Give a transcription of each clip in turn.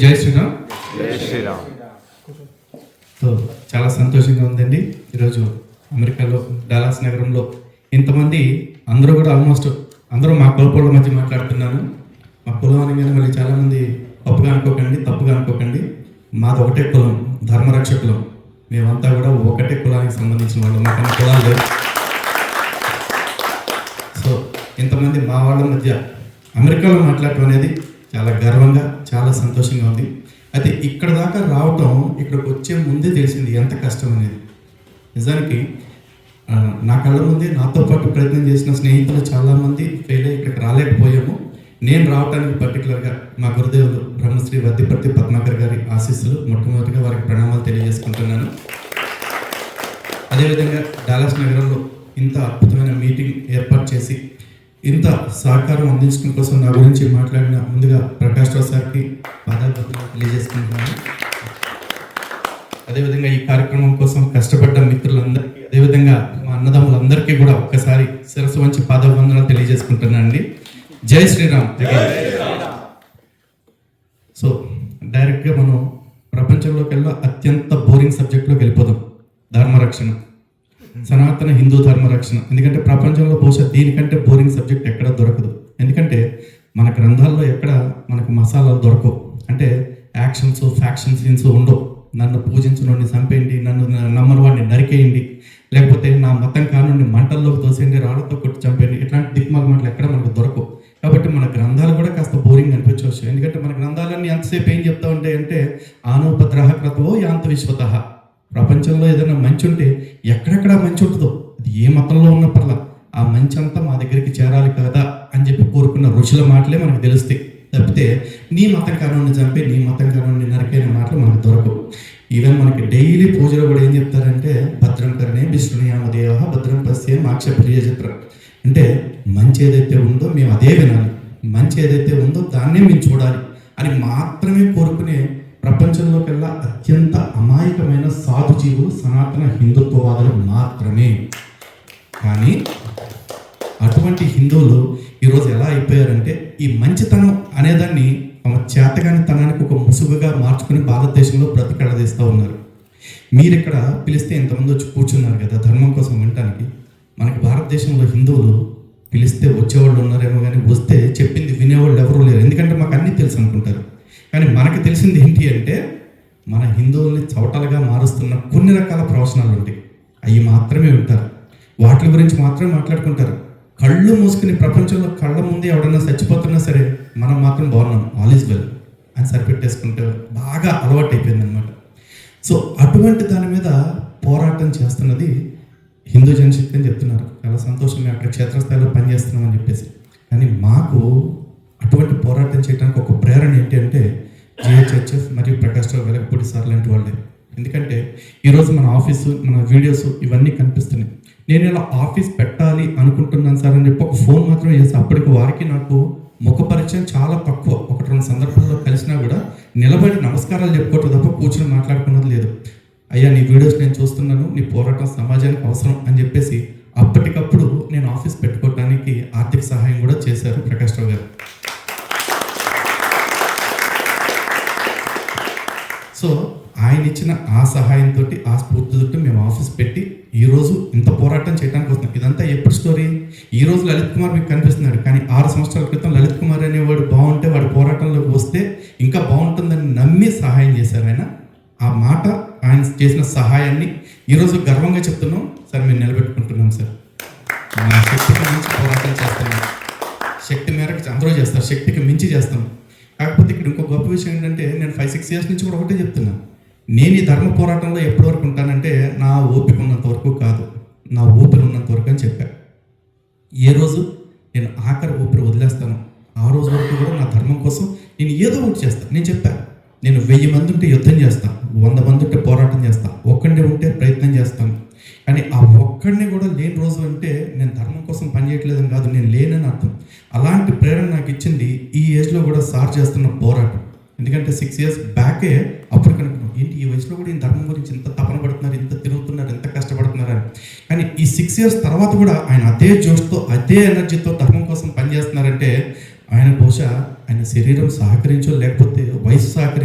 జై శ్రీరామ్. జై శ్రీరామ్. సో చాలా సంతోషంగా ఉందండి. ఈరోజు అమెరికాలో డాలాస్ నగరంలో ఇంతమంది అందరూ కూడా ఆల్మోస్ట్ అందరూ మా కులపోళ్ళ మధ్య మాట్లాడుతున్నాను. మా కులం అనగానే మళ్ళీ చాలామంది తప్పుగా అనుకోకండి. మాది ఒకటే కులం, ధర్మరక్షకులం. మేమంతా కూడా ఒకటే కులానికి సంబంధించిన వాళ్ళు, మాకన్నా కులాలు లేవు. సో ఇంతమంది మా వాళ్ళ మధ్య అమెరికాలో మాట్లాడటం అనేది చాలా గర్వంగా, చాలా సంతోషంగా ఉంది. అయితే ఇక్కడ దాకా రావటం, ఇక్కడికి వచ్చే ముందే తెలిసింది ఎంత కష్టం అనేది. నిజానికి నా కళ్ళ ముందే నాతో పాటు ప్రయత్నం చేసిన స్నేహితులు చాలామంది ఫెయిల్ అయ్యి ఇక్కడికి రాలేకపోయాము. నేను రావడానికి పర్టికులర్గా మా గురుదేవులు బ్రహ్మశ్రీ వద్దిపర్తి పద్మాకర్ గారి ఆశీస్సులు, మొట్టమొదటిగా వారికి ప్రణామాలు తెలియజేసుకుంటున్నాను. అదేవిధంగా డాలస్ నగరంలో ఇంత అద్భుతమైన మీటింగ్ ఏర్పాటు చేసి ఇంత సహకారం అందించడం కోసం నా గురించి మాట్లాడిన ముందుగా ప్రకాష్ రావు సార్కి పాదాలు తెలియజేసుకుంటున్నాను. అదేవిధంగా ఈ కార్యక్రమం కోసం కష్టపడ్డ మిత్రులందరికీ, అదేవిధంగా మా అన్నదమ్ములందరికీ కూడా ఒక్కసారి శిరస్సు వంచి పాదవందనాలు తెలియజేసుకుంటున్నానండి. జై శ్రీరామ్. సో డైరెక్ట్గా మనం ప్రపంచంలోకెల్లా అత్యంత బోరింగ్ సబ్జెక్ట్లోకి వెళ్ళిపోదాం. ధర్మరక్షణ, సనాతన హిందూ ధర్మరక్షణ. ఎందుకంటే ప్రపంచంలో బహుశా దీనికంటే బోరింగ్ సబ్జెక్ట్ ఎక్కడ దొరకదు. ఎందుకంటే మన గ్రంథాల్లో ఎక్కడ మనకు మసాలాలు దొరకవు. అంటే యాక్షన్స్, ఫ్యాక్షన్ సీన్స్ ఉండవు. నన్ను పూజించనుండి చంపేయండి, నన్ను నమ్మని వాడిని నరికేయండి, లేకపోతే నా మతం కానుండి మంటల్లోకి తోసేయండి, రాళ్లతో కొట్టి చంపేయండి, ఇట్లాంటి దిక్మాల మాటలు ఎక్కడ మనకు దొరకవు. కాబట్టి మన గ్రంథాలు కూడా కాస్త బోరింగ్ అనిపించవచ్చు. ఎందుకంటే మన గ్రంథాలన్నీ ఎంతసేపు ఏం చెప్తా ఉంటాయి అంటే ఆనోపద్రహ క్రతవో యాంత విశ్వత. ప్రపంచంలో ఏదైనా మంచి ఉంటే ఎక్కడెక్కడ మంచి ఉంటుందో, అది ఏ మతంలో ఉన్న పర్లా ఆ మంచి అంతా మా దగ్గరికి చేరాలి కదా అని చెప్పి కోరుకున్న ఋషుల మాటలే మనకు తెలుస్తాయి. తప్పితే నీ మతం కానుండి చంపి, నీ మతం కానుండి నరికైన మాటలు మనకు దొరకవు. ఈవెన్ మనకి డైలీ పూజలో కూడా ఏం చెప్తారంటే భద్రం కరణే విష్ణుయామదేవ భద్రం పశ్యే మాక్ష ప్రియచిత్ర. అంటే మంచి ఏదైతే ఉందో మేము అదే వినాలి, మంచి ఏదైతే ఉందో దాన్నే మేము చూడాలి అని మాత్రమే కోరుకునే ప్రపంచంలోకెల్లా అత్యంత అమాయకమైన సాధు జీవులు సనాతన హిందుత్వవాదులు మాత్రమే. కానీ అటువంటి హిందువులు ఈరోజు ఎలా అయిపోయారంటే ఈ మంచితనం అనేదాన్ని తమ చేతగాని తనానికి ఒక ముసుగుగా మార్చుకుని భారతదేశంలో బ్రతికెళ్ళదీస్తూ ఉన్నారు. మీరు ఇక్కడ పిలిస్తే ఇంతమంది వచ్చి కూర్చున్నారు కదా ధర్మం కోసం వినటానికి. మనకి భారతదేశంలో హిందువులు పిలిస్తే వచ్చేవాళ్ళు ఉన్నారేమో, కానీ వస్తే చెప్పింది వినేవాళ్ళు ఎవరూ లేరు. ఎందుకంటే మాకు అన్నీ తెలుసు అనుకుంటారు. కానీ మనకు తెలిసింది ఏంటి అంటే మన హిందువుల్ని చవటలుగా మారుస్తున్న కొన్ని రకాల ప్రవచనాలు ఉంటాయి. అవి మాత్రమే వింటారు, వాటి గురించి మాత్రమే మాట్లాడుకుంటారు. కళ్ళు మూసుకుని ప్రపంచంలో కళ్ళ ముందే ఎవడన్నా చచ్చిపోతున్నా సరే మనం మాత్రం బాగున్నాం, ఆల్ ఈజ్ వెల్ అని సరిపెట్టేసుకుంటే బాగా అలవాటు అయిపోయింది అనమాట. సో అటువంటి దాని మీద పోరాటం చేస్తున్నది హిందూ జనశక్తి అని చెప్తున్నారు. చాలా సంతోషంగా అక్కడ క్షేత్రస్థాయిలో పనిచేస్తున్నామని చెప్పేసి. కానీ మాకు అటువంటి పోరాటం చేయడానికి ఒక ప్రేరణ ఏంటి అంటే జిహెచ్ఎఫ్ మరియు ప్రకాష్ రావు వెలగపూడి సార్ లాంటి వాళ్ళే. ఎందుకంటే ఈరోజు మన ఆఫీసు, మన వీడియోస్ ఇవన్నీ కనిపిస్తున్నాయి. నేను ఇలా ఆఫీస్ పెట్టాలి అనుకుంటున్నాను సార్ అని చెప్పి ఒక ఫోన్ మాత్రమే చేసి, అప్పటికి వారికి నాకు ముఖ పరిచయం చాలా తక్కువ. 1-2 సందర్భాల్లో కలిసినా కూడా నిలబడి నమస్కారాలు చెప్పుకోవటం తప్ప కూర్చొని మాట్లాడుకున్నది లేదు. అయ్యా నీ వీడియోస్ నేను చూస్తున్నాను, నీ పోరాటం సమాజానికి అవసరం అని చెప్పేసి అప్పటికప్పుడు నేను ఆఫీస్ పెట్టుకోవడానికి ఆర్థిక సహాయం కూడా చేశారు ప్రకాష్ రావు గారు. సో ఆయన ఇచ్చిన ఆ సహాయంతో, ఆ స్ఫూర్తితో మేము ఆఫీస్ పెట్టి ఈరోజు ఇంత పోరాటం చేయడానికి వస్తున్నాం. ఇదంతా ఎప్పుడు స్టోరీ? ఈరోజు లలిత్ కుమార్ మీకు కనిపిస్తున్నాడు, కానీ 6 సంవత్సరాల క్రితం లలిత్ కుమార్ అనేవాడు బాగుంటే వాడి పోరాటంలోకి వస్తే ఇంకా బాగుంటుందని నమ్మి సహాయం చేశారు ఆయన. ఆ మాట, ఆయన చేసిన సహాయాన్ని ఈరోజు గర్వంగా చెప్తున్నాం సార్. మేము నిలబెట్టుకుంటున్నాం సార్. మా శక్తికి మించి పోరాటం చేస్తున్నాం. శక్తి మేరకు అందరూ చేస్తారు, శక్తికి మించి చేస్తాం. కాకపోతే ఇక్కడ ఇంకో గొప్ప విషయం ఏంటంటే నేను 5-6 ఇయర్స్ నుంచి కూడా ఒకటే చెప్తున్నాను. నేను ఈ ధర్మ పోరాటంలో ఎప్పటి వరకు ఉంటానంటే నా ఓపిక ఉన్నంత వరకు కాదు, నా ఊపిరి ఉన్నంత వరకు అని చెప్పాను. ఏ రోజు నేను ఆఖరి ఊపిరి వదిలేస్తాను ఆ రోజు వరకు కూడా నా ధర్మం కోసం నేను ఏదో ఒకటి చేస్తాను. నేను చెప్పాను, నేను 1000 మంది ఉంటే యుద్ధం చేస్తాను, 100 మంది ఉంటే పోరాటం చేస్తాను, ఒక్కడే ఉంటే ప్రయత్నం చేస్తాను. కానీ ఆ ఒక్కడిని కూడా లేని రోజు అంటే నేను ధర్మం కోసం పనిచేయట్లేదని కాదు, నేను లేనని అర్థం. అలాంటి ప్రేరణ నాకు ఇచ్చింది ఈ ఏజ్లో కూడా సార్ చేస్తున్న పోరాటం. ఎందుకంటే 6 ఇయర్స్ బ్యాకే అప్పుడు కనుక్కున్నాం, ఏంటి ఈ వయసులో కూడా ఈ ధర్మం గురించి ఇంత తపన పడుతున్నారు, ఇంత తిరుగుతున్నారు, ఎంత కష్టపడుతున్నారు అని. కానీ ఈ 6 ఇయర్స్ తర్వాత కూడా ఆయన అదే జోష్తో, అదే ఎనర్జీతో ధర్మం కోసం పనిచేస్తున్నారంటే ఆయన బహుశా ఆయన శరీరం సహకరించో లేకపోతే వయసు సహకరించో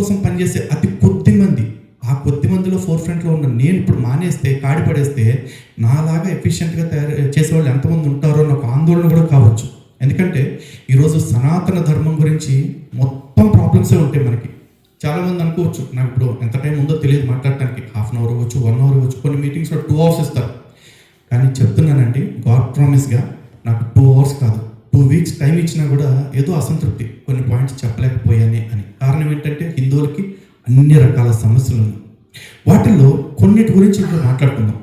కోసం పనిచేసే అతి కొద్ది మంది, ఆ కొద్ది మందిలో ఫోర్ ఫ్రంట్లో ఉన్న నేను ఇప్పుడు మానేస్తే, కాడి పడేస్తే నాలాగా ఎఫిషియెంట్గా తయారు చేసేవాళ్ళు ఎంతమంది ఉంటారో నాకు ఆందోళన కూడా కావచ్చు. ఎందుకంటే ఈరోజు సనాతన ధర్మం గురించి మొత్తం ప్రాబ్లమ్సే ఉంటాయి మనకి. చాలామంది అనుకోవచ్చు, నాకు ఇప్పుడు ఎంత టైం ఉందో తెలియదు మాట్లాడటానికి, హాఫ్ అన్ అవర్ అవ్వచ్చు, 1 అవర్ అవ్వచ్చు, కొన్ని మీటింగ్స్లో 2 అవర్స్ ఇస్తారు. కానీ చెప్తున్నానండి, గాడ్ ప్రామిస్గా నాకు 2 అవర్స్ కాదు, 2 వీక్స్ టైం ఇచ్చినా కూడా ఏదో అసంతృప్తి, కొన్ని పాయింట్స్ చెప్పలేకపోయానే అని. కారణం ఏంటంటే హిందువులకి అన్ని రకాల సమస్యలు ఉన్నాయి. వాటిల్లో కొన్నిటి గురించి ఇప్పుడు మాట్లాడుకుందాం.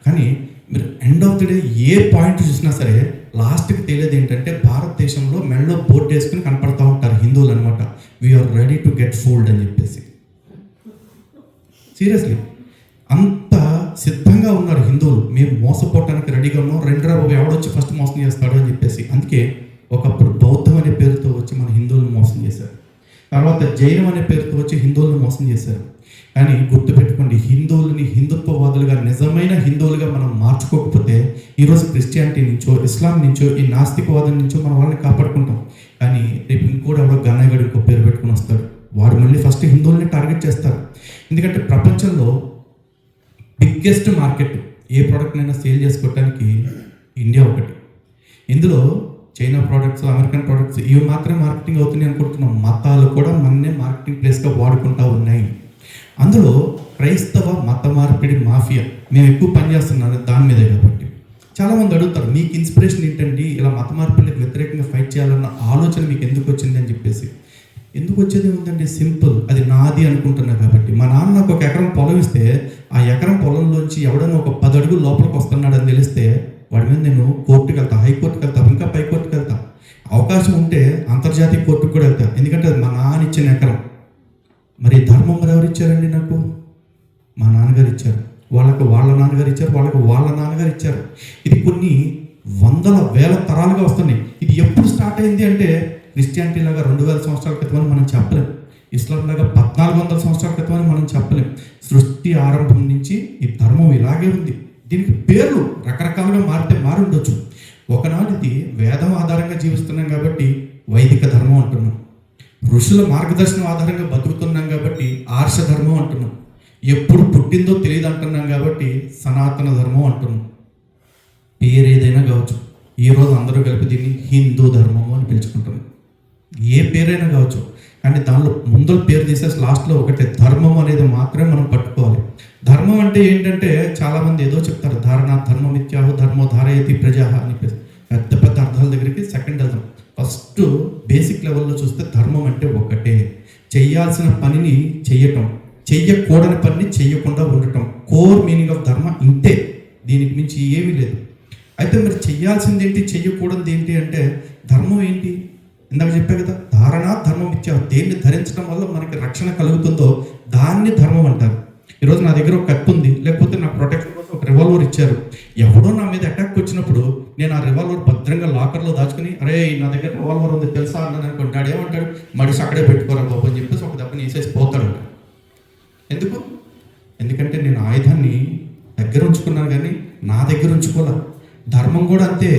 కానీ మీరు end of the day A point చూసినా సరే లాస్ట్కి తెలియదు ఏంటంటే, భారతదేశంలో మెడలో బోర్డు వేసుకుని కనపడతా ఉంటారు హిందువులు అనమాట, we are ready to get fooled అని చెప్పేసి. సీరియస్లీ అంత సిద్ధంగా ఉన్నారు హిందువులు, మేము మోసపోవటానికి రెడీగా ఉన్నాం, 2 బాబు ఎవడొచ్చి ఫస్ట్ మోసం చేస్తాడు అని చెప్పేసి. అందుకే ఒకప్పుడు బౌద్ధం అనే పేరుతో వచ్చి మన హిందువులను మోసం చేశారు, తర్వాత జైనం అనే పేరుతో వచ్చి హిందువులను మోసం చేశారు. కానీ గుర్తుపెట్టుకోండి, హిందువులని హిందుత్వవాదులుగా, నిజమైన హిందువులుగా మనం మార్చుకోకపోతే ఈరోజు క్రిస్టియానిటీ నుంచో, ఇస్లాం నుంచో, ఈ నాస్తికవాదం నుంచో మన వాళ్ళని కాపాడుకుంటాం. కానీ రేపు ఇంకోటి ఎవడో గన్నగడు ఇంకో పేరు పెట్టుకుని వస్తాడు, వాడు మళ్ళీ ఫస్ట్ హిందువుల్ని టార్గెట్ చేస్తారు. ఎందుకంటే ప్రపంచంలో బిగ్గెస్ట్ మార్కెట్ ఏ ప్రోడక్ట్నైనా సేల్ చేసుకోవడానికి ఇండియా ఒకటి. ఇందులో చైనా ప్రోడక్ట్స్, అమెరికన్ ప్రోడక్ట్స్ ఇవి మాత్రమే మార్కెటింగ్ అవుతున్నాయి అనుకుంటున్నాం. మతాలు కూడా మననే మార్కెటింగ్ ప్లేస్గా వాడుకుంటూ ఉన్నాయి. అందులో క్రైస్తవ మత మార్పిడి మాఫియా మేము ఎక్కువ పనిచేస్తున్నాను దాని మీదే. కాబట్టి చాలామంది అడుగుతారు, మీకు ఇన్స్పిరేషన్ ఏంటండి, ఇలా మత మార్పిడికి వ్యతిరేకంగా ఫైట్ చేయాలన్న ఆలోచన మీకు ఎందుకు వచ్చింది అని చెప్పేసి. ఎందుకు వచ్చేది ఉందండి, సింపుల్, అది నాది అనుకుంటున్నా కాబట్టి. మా నాన్న నాకు 1 ఎకరం పొలం ఇస్తే, ఆ ఎకరం పొలంలోంచి ఎవడైనా ఒక 10 అడుగులు లోపలికి వస్తున్నాడని తెలిస్తే వాడి మీద నేను కోర్టుకు వెళ్తా, హైకోర్టుకు వెళ్తా, ఇంకా పైకోర్టుకు వెళ్తా, అవకాశం ఉంటే అంతర్జాతీయ కోర్టుకు కూడా వెళ్తా. ఎందుకంటే అది మా నాన్న ఇచ్చిన ఎకరం. మరి ధర్మం మరి ఎవరు ఇచ్చారండి నాకు? మా నాన్నగారు ఇచ్చారు, వాళ్ళకు వాళ్ళ నాన్నగారు ఇచ్చారు, వాళ్ళకు వాళ్ళ నాన్నగారు ఇచ్చారు. ఇది కొన్ని వందల వేల తరాలుగా వస్తున్నాయి. ఇది ఎప్పుడు స్టార్ట్ అయింది అంటే, క్రిస్టియానిటీ లాగా 2000 సంవత్సరాల క్రితమని మనం చెప్పలేం, ఇస్లాం లాగా 1400 సంవత్సరాల క్రితమని మనం చెప్పలేం. సృష్టి ఆరంభం నుంచి ఈ ధర్మం ఇలాగే ఉంది. దీనికి పేర్లు రకరకాలుగా మారి ఉండొచ్చు. ఒకనాటిది వేదం ఆధారంగా జీవిస్తున్నాం కాబట్టి వైదిక ధర్మం అంటున్నాం, ఋషుల మార్గదర్శనం ఆధారంగా బతుకుతున్నాం కాబట్టి ఆర్ష ధర్మం అంటున్నాం, ఎప్పుడు పుట్టిందో తెలియదు అంటున్నాం కాబట్టి సనాతన ధర్మం అంటున్నాం. పేరు ఏదైనా కావచ్చు, ఈరోజు అందరూ కలిపి దీన్ని హిందూ ధర్మము అని పిలుచుకుంటున్నాం. ఏ పేరైనా కావచ్చు, కానీ దానిలో ముందు పేరు తీసేసి లాస్ట్లో ఒకటే ధర్మం అనేది మాత్రమే మనం పట్టుకోవాలి. ధర్మం అంటే ఏంటంటే, చాలామంది ఏదో చెప్తారు, ధారణ ధర్మమిత్యాహు ధర్మో ధారయతి ప్రజాహ అని పెద్ద పెద్ద అర్థాల దగ్గరికి సెకండ్ వెళ్దాం. ఫస్ట్ బేసిక్ లెవెల్లో చూస్తే ధర్మం అంటే ఒకటే, చెయ్యాల్సిన పనిని చెయ్యటం, చెయ్యకూడని పనిని చెయ్యకుండా ఉండటం. కోర్ మీనింగ్ ఆఫ్ ధర్మ ఇంతే, దీనికి మించి ఏమీ లేదు. అయితే మరి చెయ్యాల్సింది ఏంటి, చెయ్యకూడదు ఏంటి అంటే, ధర్మం ఏంటి? ఇందాక చెప్పా కదా, ధారణ ధర్మం ఇచ్చావు, దేన్ని ధరించడం వల్ల మనకి రక్షణ కలుగుతుందో దాన్ని ధర్మం అంటారు. ఈరోజు నా దగ్గర ఒక కత్తి ఉంది, లేకపోతే నా ప్రొటెక్షన్ కోసం ఒక రివాల్వర్ ఇచ్చారు, ఎవడో నా మీద అటాక్ వచ్చినప్పుడు నేను ఆ రివాల్వర్ భద్రంగా లాకర్లో దాచుకుని, అరే నా దగ్గర రివాల్వర్ ఉంది తెలుసా అన్నాను అనుకుంటాడు, ఏమంటాడు, మడిసి అక్కడే పెట్టుకోరా బాబు అని చెప్పేసి ఒక దెబ్బని వేసేసి పోతాడు. ఎందుకు? ఎందుకంటే నేను ఆయుధాన్ని దగ్గర ఉంచుకున్నాను కానీ నా దగ్గర ఉంచుకోలే. ధర్మం కూడా అంతే,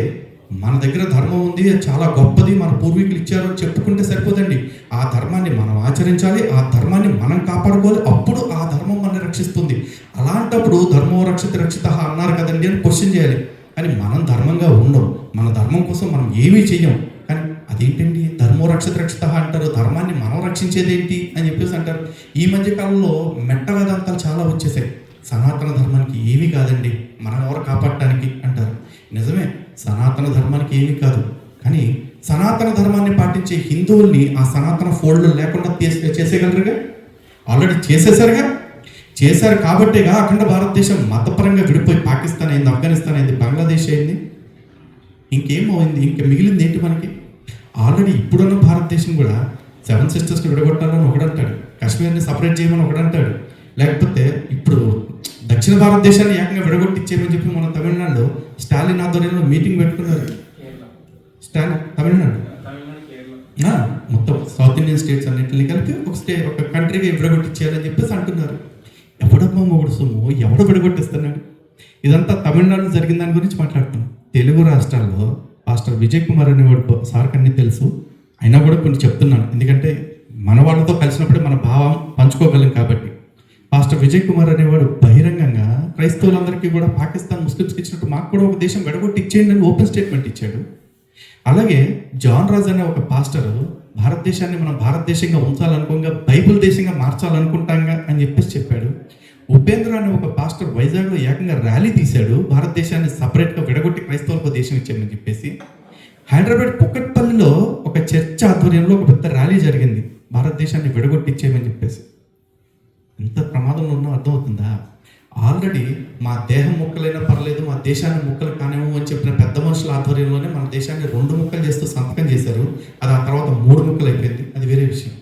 మన దగ్గర ధర్మం ఉంది, చాలా గొప్పది, మన పూర్వీకులు ఇచ్చారు అని చెప్పుకుంటే సరిపోదండి. ఆ ధర్మాన్ని మనం ఆచరించాలి, ఆ ధర్మాన్ని మనం కాపాడుకోవాలి, అప్పుడు ఆ ధర్మం మనల్ని రక్షిస్తుంది. అలాంటప్పుడు ధర్మో రక్షిత రక్షిత అన్నారు కదండి అని క్వశ్చన్ చేయాలి. కానీ మనం ధర్మంగా ఉండం, మన ధర్మం కోసం మనం ఏమీ చెయ్యం. కానీ అదేంటండి ధర్మో రక్షిత రక్షిత అంటారు, ధర్మాన్ని మనం రక్షించేది ఏంటి అని చెప్పేసి అంటారు. ఈ మధ్య కాలంలో మెట్ట వేదాంతాలు చాలా వచ్చేసాయి. సనాతన ధర్మానికి ఏమీ కాదండి, మనం ఎవరు కాపాడటానికి అంటారు. నిజమే, సనాతన ధర్మానికి ఏమీ కాదు, కానీ సనాతన ధర్మాన్ని పాటించే హిందువుల్ని ఆ సనాతన ఫోల్డ్ లేకుండా చేసేయగలరుగా? ఆల్రెడీ చేశారు కాబట్టేగా అఖండ భారతదేశం మతపరంగా విడిపోయి పాకిస్తాన్ అయింది, ఆఫ్ఘనిస్తాన్ అయింది, బంగ్లాదేశ్ అయింది, ఇంకేమైంది, ఇంకా మిగిలింది ఏంటి మనకి? ఆల్రెడీ ఇప్పుడున్న భారతదేశం కూడా 7 సిస్టర్స్ని విడగొట్టాలని ఒకడంటాడు, కాశ్మీర్ని సపరేట్ చేయమని ఒకడంటాడు, లేకపోతే ఇప్పుడు దక్షిణ భారతదేశాన్ని ఏకంగా విడగొట్టించేయమని చెప్పి మన తమిళనాడులో స్టాలిన్ ఆధ్వర్యంలో మీటింగ్ పెట్టుకున్నారు. తమిళనాడు మొత్తం సౌత్ ఇండియన్ స్టేట్స్ అన్నింటినీ కలిపి ఒక కంట్రీగా విడగొట్టించేయాలని చెప్పేసి అంటున్నారు. ఎవడమ్మా మొగుడు సొమ్ము, ఎవడు విడగొట్టిస్తున్నాడు? ఇదంతా తమిళనాడులో జరిగిన దాని గురించి మాట్లాడుతున్నాం. తెలుగు రాష్ట్రాల్లో పాస్టర్ విజయ్ కుమార్ అనేవాడు సార్కి అన్నీ తెలుసు, అయినా కూడా కొన్ని చెప్తున్నాను, ఎందుకంటే మన వాళ్ళ వాళ్ళతో కలిసినప్పుడే మన భావం పంచుకోగలం కాబట్టి. పాస్టర్ విజయ్ కుమార్ అనేవాడు బహిరంగంగా క్రైస్తవులందరికీ కూడా పాకిస్తాన్ ముస్లిమ్స్కి ఇచ్చినట్టు మాకు కూడా ఒక దేశం విడగొట్టి ఇచ్చేయండి అని ఓపెన్ స్టేట్మెంట్ ఇచ్చాడు. అలాగే జాన్ రాజ్ అనే ఒక పాస్టర్ భారతదేశాన్ని మనం భారతదేశంగా ఉంచాలనుకోగా బైబిల్ దేశంగా మార్చాలనుకుంటాంగా అని చెప్పాడు. ఉపేంద్ర అనే ఒక పాస్టర్ వైజాగ్లో ఏకంగా ర్యాలీ తీశాడు, భారతదేశాన్ని సపరేట్గా విడగొట్టి క్రైస్తవులకు దేశం ఇచ్చామని చెప్పేసి. హైదరాబాద్ పుక్కట్పల్లిలో ఒక చర్చ్ ఆధ్వర్యంలో ఒక పెద్ద ర్యాలీ జరిగింది, భారతదేశాన్ని విడగొట్టి ఇచ్చేయమని చెప్పేసి. ఎంత ప్రమాదంలో ఉన్నా అర్థమవుతుందా? ఆల్రెడీ మా దేహం ముక్కలైనా పర్లేదు, మా దేశాన్ని ముక్కలు కానేమో అని చెప్పిన పెద్ద మనుషుల ఆధ్వర్యంలోనే మన దేశాన్ని 2 ముక్కలు చేస్తూ సంతకం చేశారు. అది ఆ తర్వాత 3 ముక్కలు అయిపోయింది, అది వేరే విషయం.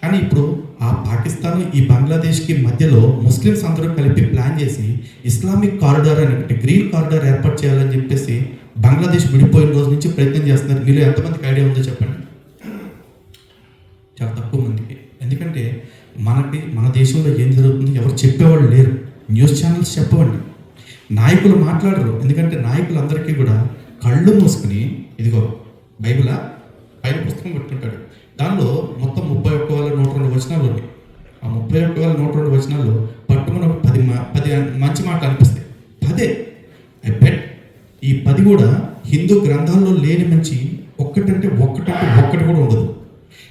కానీ ఇప్పుడు ఆ పాకిస్తాన్ ఈ బంగ్లాదేశ్కి మధ్యలో ముస్లిమ్స్ అందరూ కలిపి ప్లాన్ చేసి ఇస్లామిక్ కారిడార్ అని ఒకటి గ్రీన్ కారిడార్ ఏర్పాటు చేయాలని చెప్పేసి బంగ్లాదేశ్ విడిపోయిన రోజు నుంచి ప్రయత్నం చేస్తున్నారు. మీలో ఎంతమందికి ఐడియా ఉందో చెప్పండి? చాలా తక్కువ మందికి. ఎందుకంటే మన దేశంలో ఏం జరుగుతుంది ఎవరు చెప్పేవాళ్ళు లేరు. న్యూస్ ఛానల్స్ చెప్పవండి, నాయకులు మాట్లాడరు. ఎందుకంటే నాయకులందరికీ కూడా కళ్ళు మూసుకుని ఇదిగో బైబిలా పైన పుస్తకం పెట్టుకుంటాడు, దానిలో మొత్తం 31,102 వచనాలు ఉన్నాయి. ఆ 31,102 వచనాల్లో పట్టుకున్న 10 మంచి మాటలు అనిపిస్తాయి. 10 ఐ బెట్ ఈ 10 కూడా హిందూ గ్రంథాల్లో లేని మంచి ఒక్కటి కూడా ఉండదు.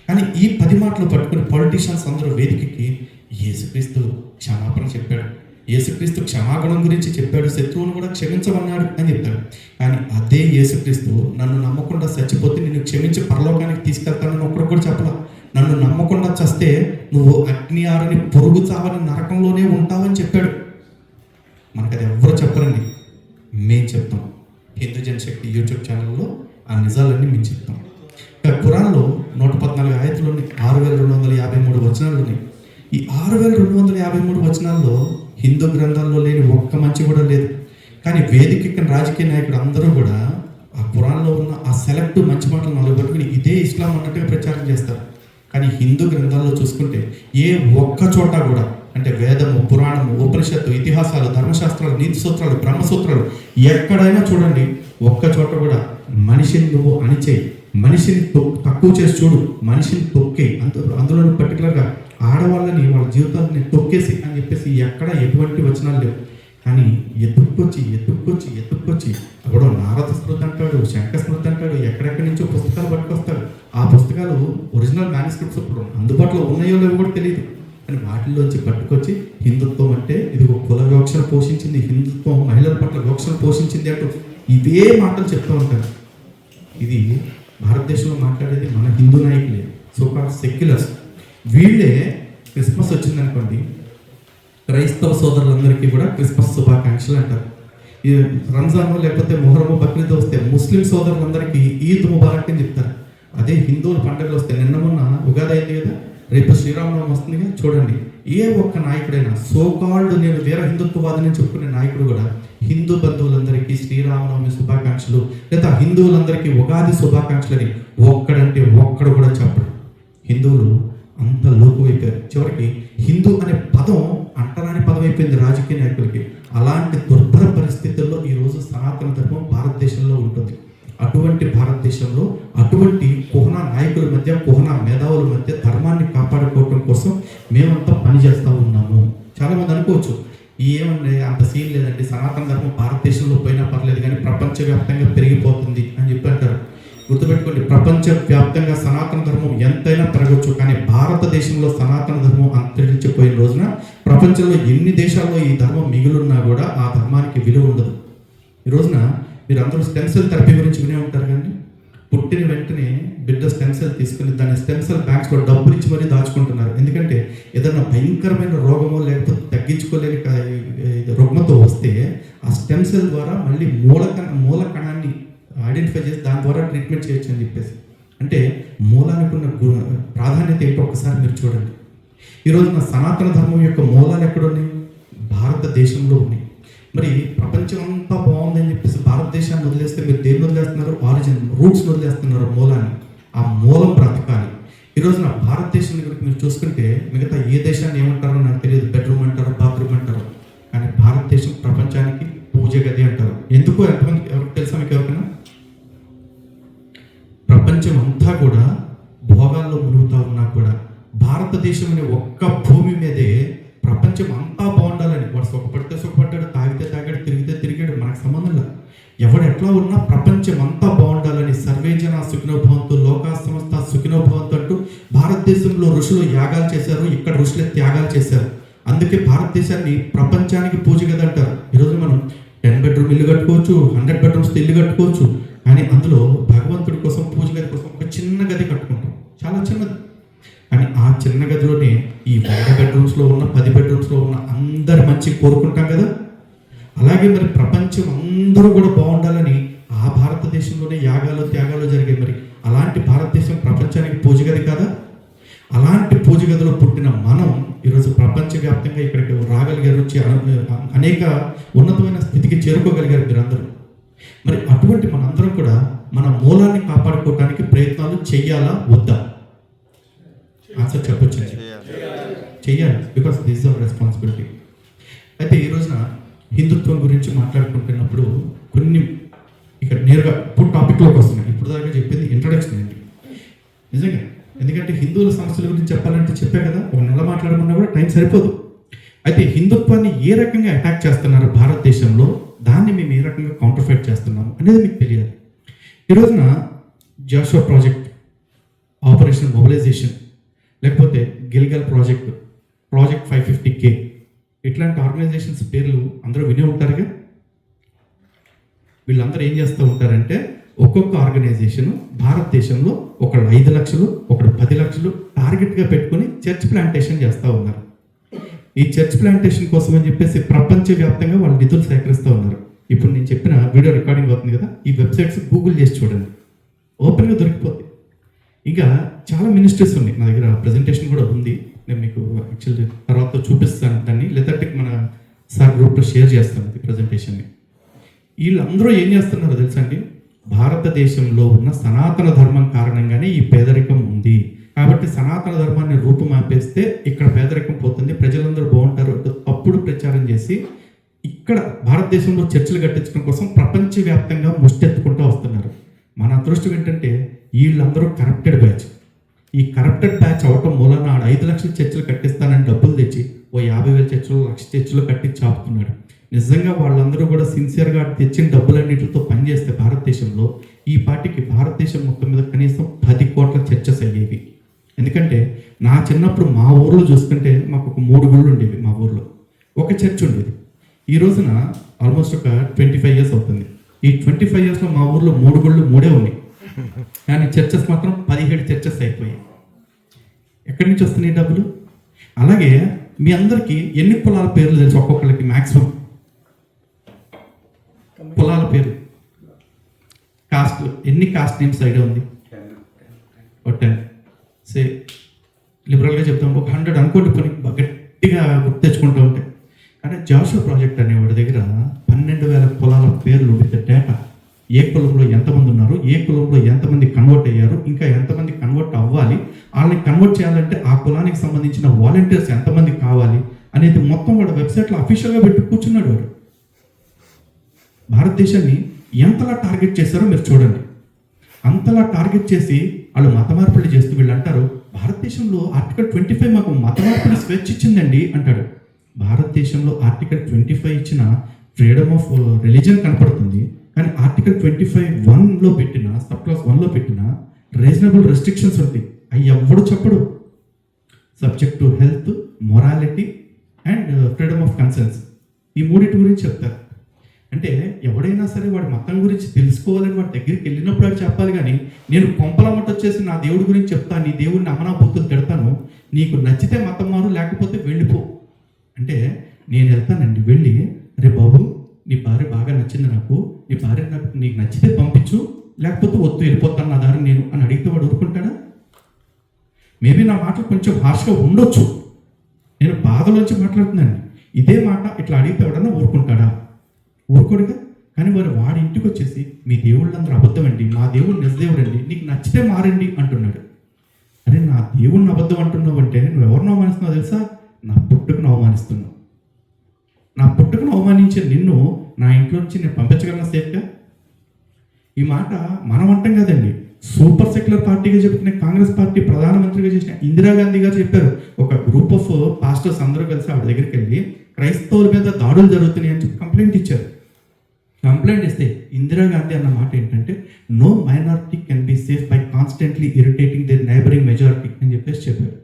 కానీ ఈ 10 మాటలు పట్టుకుని పొలిటీషియన్స్ అందరూ వేదికకి యేసుక్రీస్తు క్షమాపణ చెప్పాడు, యేసుక్రీస్తు క్షమాగుణం గురించి చెప్పాడు, శత్రువును కూడా క్షమించమన్నాడు అని చెప్తాడు. కానీ అదే యేసుక్రీస్తు నన్ను నమ్మకుండా చచ్చిపోతే నిన్ను క్షమించి పరలోకానికి తీసుకెళ్తానని ఒక్కడు కూడా చెప్పలా. నన్ను నమ్మకుండా చస్తే నువ్వు అగ్ని ఆరని పొరుగు చావని నరకంలోనే ఉంటావని చెప్పాడు. మనకు అది ఎవరు చెప్పరండి, మేము చెప్తాం. హిందూ జనశక్తి యూట్యూబ్ ఛానల్లో ఆ నిజాలన్నీ మేము చెప్తాం. ఖురాన్లో 114 ఆయతులని 6,253 వచనాలు ఉన్నాయి. ఈ 6,253 వచనాల్లో హిందూ గ్రంథాల్లో లేని ఒక్క మంచి కూడా లేదు. కానీ వేదిక రాజకీయ నాయకుడు అందరూ కూడా ఆ ఖురాన్లో ఉన్న ఆ సెలెక్ట్ మంచి మాటలు 4 పట్టుకుని ఇదే ఇస్లాం అన్నట్టుగా ప్రచారం చేస్తారు. కానీ హిందూ గ్రంథాల్లో చూసుకుంటే ఏ ఒక్క చోట కూడా, అంటే వేదము, పురాణము, ఉపనిషత్తు, ఇతిహాసాలు, ధర్మశాస్త్రాలు, నీతి సూత్రాలు, బ్రహ్మసూత్రాలు ఎక్కడైనా చూడండి, ఒక్క చోట కూడా మనిషిని నువ్వు అణిచేయి, మనిషిని తక్కువ చేసి చూడు, మనిషిని తొక్కేయి, అందులో పర్టికులర్గా ఆడవాళ్ళని వాళ్ళ జీవితాలని తొక్కేసి అని చెప్పేసి ఎక్కడ ఎటువంటి వచనాలు లేవు. కానీ ఎత్తుక్కొచ్చి అప్పుడు నారద స్మృతి అంటాడు, శంఖ స్మృతి అంటాడు, ఎక్కడెక్కడి నుంచో పుస్తకాలు పట్టుకొస్తాడు. ఆ పుస్తకాలు ఒరిజినల్ మ్యానుస్క్రిప్ట్స్ ఇప్పుడు అందుబాటులో ఉన్నాయో లేవో కూడా తెలియదు. కానీ వాటిల్లోంచి పట్టుకొచ్చి హిందుత్వం అంటే ఇది ఒక కుల వివక్షను పోషించింది, హిందుత్వం మహిళల పట్ల వివక్షను పోషించింది అంటూ ఇవే మాటలు చెప్తూ ఉంటారు. ఇది భారతదేశంలో మాట్లాడేది మన హిందూ నాయకులే, సోకాల్డ్ సెక్యులర్స్. వీళ్ళే క్రిస్మస్ వచ్చిందనుకోండి, క్రైస్తవ సోదరులందరికీ కూడా క్రిస్మస్ శుభాకాంక్షలు అంటారు. ఈ రంజాన్ లేకపోతే మొహరము, బక్రీద్ వస్తే ముస్లిం సోదరులందరికీ ఈద్ ముబారక్ అని చెప్తారు. అదే హిందువుల పండుగలు వస్తే నిన్న మొన్న ఉగాది అయింది కదా, రేపు శ్రీరామనవమి వస్తుందిగా. చూడండి, ఏ ఒక్క నాయకుడైనా సోకాల్డ్ నేను వేరే హిందుత్వవాదిని చెప్పుకునే నాయకుడు కూడా హిందూ బంధువులందరికీ శ్రీరామనవమి శుభాకాంక్షలు లేదా హిందువులందరికీ ఉగాది శుభాకాంక్షలు అని ఒక్కడు కూడా చెప్పడు. హిందువులు అంత లోకువైపోయారు. చివరికి హిందూ అనే పదం అంటరాని పదం అయిపోయింది రాజకీయ నాయకులకి. అలాంటి దుర్భర పరిస్థితుల్లో ఈరోజు సనాతన ధర్మం భారతదేశంలో ఉంటుంది. అటువంటి భారతదేశంలో అటువంటి కుహనా నాయకుల మధ్య, కుహనా మేధావుల మధ్య ధర్మాన్ని కాపాడుకోవటం కోసం మేమంతా పనిచేస్తూ ఉన్నాము. చాలామంది అనుకోవచ్చు, ఏమన్నా అంత సీన్ లేదండి, సనాతన ధర్మం భారతదేశంలో పోయినా పర్లేదు కానీ ప్రపంచవ్యాప్తంగా పెరిగిపోతుంది అని చెప్పి అంటారు. గుర్తుపెట్టుకోండి, ప్రపంచవ్యాప్తంగా సనాతన ధర్మం ఎంతైనా పెరగచ్చు, కానీ భారతదేశంలో సనాతన ధర్మం అంతరించిపోయిన రోజున ప్రపంచంలో ఎన్ని దేశాల్లో ఈ ధర్మం మిగిలిన్నా కూడా ఆ ధర్మానికి విలువ ఉండదు. ఈ రోజున మీరు అందరూ స్టెమ్ సెల్ థెరపీ గురించి వినే ఉంటారు. కానీ పుట్టిన వెంటనే బిడ్డ స్టెమ్ సెల్ తీసుకుని దాన్ని స్టెమ్ సెల్ బ్యాంక్స్లో డబ్బులు ఇచ్చి మరీ దాచుకుంటున్నారు. ఎందుకంటే ఏదైనా భయంకరమైన రోగమో లేకపోతే తగ్గించుకోలేని రుగ్మతో వస్తే ఆ స్టెమ్ సెల్ ద్వారా మళ్ళీ మూల కణాన్ని ఐడెంటిఫై చేసి దాని ద్వారా ట్రీట్మెంట్ చేయొచ్చు అని చెప్పేసి. అంటే మూలానికి ఉన్న ప్రాధాన్యత ఏంటో ఒకసారి మీరు చూడండి. ఈరోజు నా సనాతన ధర్మం యొక్క మూలాలు ఎక్కడున్నాయి? భారతదేశంలో ఉన్నాయి. మరి ప్రపంచం అంతా బాగుందని చెప్పేసి భారతదేశాన్ని వదిలేస్తే మీరు దేన్ని వదిలేస్తున్నారు? ఆరిజిన్, రూట్స్ వదిలేస్తున్నారు, మూలాన్ని. ఆ మూలం బ్రతకాలి. ఈరోజు నా భారతదేశాన్ని కనుక మీరు చూసుకుంటే మిగతా ఏ దేశాన్ని ఏమంటారో నాకు తెలియదు, బెడ్రూమ్ అంటారు, బాత్రూమ్ అంటారు, కానీ భారతదేశం ప్రపంచానికి పూజ గది అంటారు. ఎందుకు? ఎంతమంది ఎవరికి తెలుసా? మీకు ఎవరికైనా? ప్రపంచం అంతా కూడా భోగాల్లో మునుగుతూ ఉన్నా కూడా భారత భారతదేశం అనే ఒక్క భూమి మీదే ప్రపంచం అంతా బాగుండాలని, వాడు సుఖపడితే సుఖపడ్డాడు, తాగితే తాగాడు, తిరిగితే తిరిగాడు, మనకు సంబంధం లేదు. ఎవడు ఎట్లా ఉన్నా ప్రపంచం అంతా బాగుండాలని సర్వేజన సుఖినోభవంతు లోకా సంస్థ సుఖినోభవంతు అంటూ భారతదేశంలో ఋషులు యాగాలు చేశారు, ఇక్కడ ఋషులే త్యాగాలు చేశారు. అందుకే భారతదేశాన్ని ప్రపంచానికి పూజ గది అంటారు. ఈరోజు మనం 10 బెడ్రూమ్ ఇల్లు కట్టుకోవచ్చు, 100 బెడ్రూమ్స్ ఇల్లు కట్టుకోవచ్చు, కానీ అందులో భగవంతుడి కోసం పూజ గది కోసం ఒక చిన్న గది కట్టుకుంటాం, చాలా చిన్నది. కానీ ఆ చిన్న గదిలోనే ఈ 100 బెడ్రూమ్స్లో ఉన్న 10 బెడ్రూమ్స్లో ఉన్న అందరి మంచి కోరుకుంటాం కదా. అలాగే మరి ప్రపంచం అందరూ కూడా బాగుండాలని ఆ భారతదేశంలోనే యాగాలు త్యాగాలు జరిగాయి. మరి అలాంటి భారతదేశం ప్రపంచానికి పూజ గది కాదా? అలాంటి పూజ గదిలో పుట్టిన మనం ఈరోజు ప్రపంచవ్యాప్తంగా ఇక్కడికి రాగలిగారు, అనేక ఉన్నతమైన స్థితికి చేరుకోగలిగారు మీరందరూ. మరి అటువంటి మనందరం కూడా మన మూలాన్ని కాపాడుకోవడానికి ప్రయత్నాలు చెయ్యాలా వద్దా? ఆన్సర్ చెప్పొచ్చు, చెయ్యాలి. Because this is our responsibility. అయితే ఈ రోజున హిందుత్వం గురించి మాట్లాడుకుంటున్నప్పుడు కొన్ని ఇక్కడ నేరుగా ఇప్పుడు టాపిక్లోకి వస్తున్నాయి. ఇప్పుడు దాకా చెప్పింది ఇంట్రడక్షన్ ఏంటి నిజంగా, ఎందుకంటే హిందువుల సమస్యల గురించి చెప్పాలంటే చెప్పే కదా, ఒక నెల మాట్లాడమన్నా కూడా టైం సరిపోదు. అయితే హిందుత్వాన్ని ఏ రకంగా అటాక్ చేస్తున్నారు భారతదేశంలో, దాన్ని మేము ఏ రకంగా కౌంటర్ ఫైట్ చేస్తున్నాము అనేది మీకు తెలియాలి. ఈ రోజున జాషువా ప్రాజెక్ట్, ఆపరేషన్ మొబిలైజేషన్, లేకపోతే గిల్గల్ ప్రాజెక్ట్, ప్రాజెక్ట్ 550K, ఇట్లాంటి ఆర్గనైజేషన్స్ పేర్లు అందరూ వినే ఉంటారుగా. వీళ్ళందరూ ఏం చేస్తూ ఉంటారంటే ఒక్కొక్క ఆర్గనైజేషన్ భారతదేశంలో ఒకళ్ళు 5 లక్షలు, ఒకడు 10 లక్షలు టార్గెట్గా పెట్టుకుని చర్చ్ ప్లాంటేషన్ చేస్తూ ఉన్నారు. ఈ చర్చ్ ప్లాంటేషన్ కోసం అని చెప్పేసి ప్రపంచవ్యాప్తంగా వాళ్ళు నిధులు సేకరిస్తూ ఉన్నారు. ఇప్పుడు నేను చెప్పిన వీడియో రికార్డింగ్ అవుతుంది కదా, ఈ వెబ్సైట్స్ గూగుల్ చేసి చూడండి, ఓపెన్గా దొరికిపోతుంది. ఇంకా చాలా మినిస్ట్రీస్ ఉన్నాయి, నా దగ్గర ప్రజెంటేషన్ కూడా ఉంది, నేను మీకు యాక్చువల్లీ తర్వాత చూపిస్తాను దాన్ని, లేదంటే మన సార్ గ్రూప్లో షేర్ చేస్తాను ఈ ప్రజెంటేషన్ని. వీళ్ళందరూ ఏం చేస్తున్నారో తెలుసా అండి, భారతదేశంలో ఉన్న సనాతన ధర్మం కారణంగానే ఈ పేదరికం ఉంది, కాబట్టి సనాతన ధర్మాన్ని రూపుమాపేస్తే ఇక్కడ పేదరికం పోతుంది, ప్రజలందరూ బాగుంటారు, తప్పుడు ప్రచారం చేసి ఇక్కడ భారతదేశంలో చర్చలు కట్టించడం కోసం ప్రపంచవ్యాప్తంగా ముష్టెత్తుకుంటూ వస్తున్నారు. మన అదృష్టం ఏంటంటే వీళ్ళందరూ కరప్టెడ్ బ్యాచ్. ఈ కరప్టెడ్ బ్యాచ్ అవటం మూలన 5 లక్షల చర్చలు కట్టిస్తానని డబ్బులు తెచ్చి ఓ 50,000 చర్చలు, 1,00,000 చర్చలు కట్టించి ఆపుతున్నాడు. నిజంగా వాళ్ళందరూ కూడా సిన్సియర్గా తెచ్చిన డబ్బులన్నిటితో పనిచేస్తే భారతదేశంలో ఈ పార్టీకి భారతదేశం మొత్తం మీద కనీసం 10 కోట్ల చర్చస్ అయ్యేవి. ఎందుకంటే నా చిన్నప్పుడు మా ఊర్లో చూసుకుంటే మాకు ఒక 3 గుళ్ళు ఉండేవి, మా ఊర్లో ఒక చర్చ్ ఉండేది. ఈ రోజున ఆల్మోస్ట్ ఒక 25 ఇయర్స్ అవుతుంది. ఈ 25 ఇయర్స్లో మా ఊర్లో 3 గుళ్ళు 3 ఉన్నాయి, కానీ చర్చస్ మాత్రం 17 చర్చస్ అయిపోయాయి. ఎక్కడి నుంచి వస్తున్నాయి డబ్బులు? అలాగే మీ అందరికీ ఎన్ని కులాల పేర్లు తెలుసు? ఒక్కొక్కరికి మ్యాక్సిమం కులాల పేరు, కాస్ట్, ఎన్ని కాస్ట్ నేమ్స్ ఐడియా ఉంది? 10. సే లిబరల్గా చెప్తాం ఒక 100 అనుకోండి, కొన్ని గట్టిగా గుర్తు తెచ్చుకుంటూ ఉంటాయి. కానీ జాషువా ప్రాజెక్ట్ అనేవాడి దగ్గర 12,000 కులాల పేర్లు విత్ డేటా, ఏ కులంలో ఎంతమంది ఉన్నారు, ఏ కులంలో ఎంతమంది కన్వర్ట్ అయ్యారు, ఇంకా ఎంతమంది కన్వర్ట్ అవ్వాలి, వాళ్ళని కన్వర్ట్ చేయాలంటే ఆ కులానికి సంబంధించిన వాలంటీర్స్ ఎంతమంది కావాలి అనేది మొత్తం వాడు వెబ్సైట్లో అఫీషియల్గా పెట్టి కూర్చున్నాడు. వాడు భారతదేశాన్ని ఎంతలా టార్గెట్ చేశారో మీరు చూడండి. అంతలా టార్గెట్ చేసి వాళ్ళు మత మార్పిడి చేస్తూ వీళ్ళు అంటారు భారతదేశంలో ఆర్టికల్ 25 మాకు మత మార్పిడి స్వేచ్ఛ ఇచ్చిందండి అంటాడు. భారతదేశంలో ఆర్టికల్ 25 ఇచ్చిన ఫ్రీడమ్ ఆఫ్ రిలీజన్ కనపడుతుంది, కానీ ఆర్టికల్ 25(1)లో పెట్టిన సబ్ క్లాస్ 1లో పెట్టిన రీజనబుల్ రెస్ట్రిక్షన్స్ ఉంటాయి, అవి ఎవ్వడు చెప్పడు. Subject to health, morality and freedom of concerns, ఈ 3 గురించి చెప్తారు. అంటే ఎవడైనా సరే వాడి మతం గురించి తెలుసుకోవాలని వాడి దగ్గరికి వెళ్ళినప్పుడు వాడు చెప్పాలి. కానీ నేను కొంపలమ్మట వచ్చేసి నా దేవుడి గురించి చెప్తాను, నీ దేవుడిని అమ్మనా బుద్ధులు తిడతాను, నీకు నచ్చితే మతం మారు లేకపోతే వెళ్ళిపో అంటే నేను వెళ్తానండి. వెళ్ళి అరే బాబు నీ భార్య బాగా నచ్చింది నాకు, నీ భార్య నీకు నచ్చితే పంపించు, లేకపోతే వద్దు వెళ్ళిపోతాను నా దారి నేను అని అడిగితే వాడు ఊరుకుంటాడా? మేబీ నా మాటలు కొంచెం హార్ష్గా ఉండొచ్చు, నేను బాధలోంచి మాట్లాడుతున్నాను. ఇదే మాట ఇట్లా అడిగితే ఎవడన్నా ఊరుకుంటాడా? ఊరుకోడుగా. కానీ వాడి ఇంటికి వచ్చేసి మీ దేవుళ్ళందరూ అబద్ధం అండి, మా దేవుడు నిజదేవుడు అండి, నీకు నచ్చితే మారండి అంటున్నాడు. అరే నా దేవుడిని అబద్ధం అంటున్నావు అంటే నువ్వు ఎవరిని అవమానిస్తున్నావు తెలుసా? నా పుట్టుకను అవమానిస్తున్నావు. నా పుట్టుకను అవమానించే నిన్ను నా ఇంట్లో నుంచి నేను పంపించగలను సేఫ్గా? ఈ మాట మనం అంటాం కదండి, సూపర్ సెక్యులర్ పార్టీగా చెప్పుకునే కాంగ్రెస్ పార్టీ ప్రధానమంత్రిగా చేసిన ఇందిరాగాంధీ గారు చెప్పారు, ఒక గ్రూప్ ఆఫ్ పాస్టర్స్ అందరూ కలిసి ఆవిడ దగ్గరికి వెళ్ళి క్రైస్తవుల మీద దాడులు జరుగుతున్నాయి అని చెప్పి కంప్లైంట్ ఇచ్చారు. కంప్లైంట్ ఇస్తే ఇందిరాగాంధీ అన్న మాట ఏంటంటే, no minority can be safe by constantly irritating their neighbouring majority అని చెప్పేసి చెప్పారు.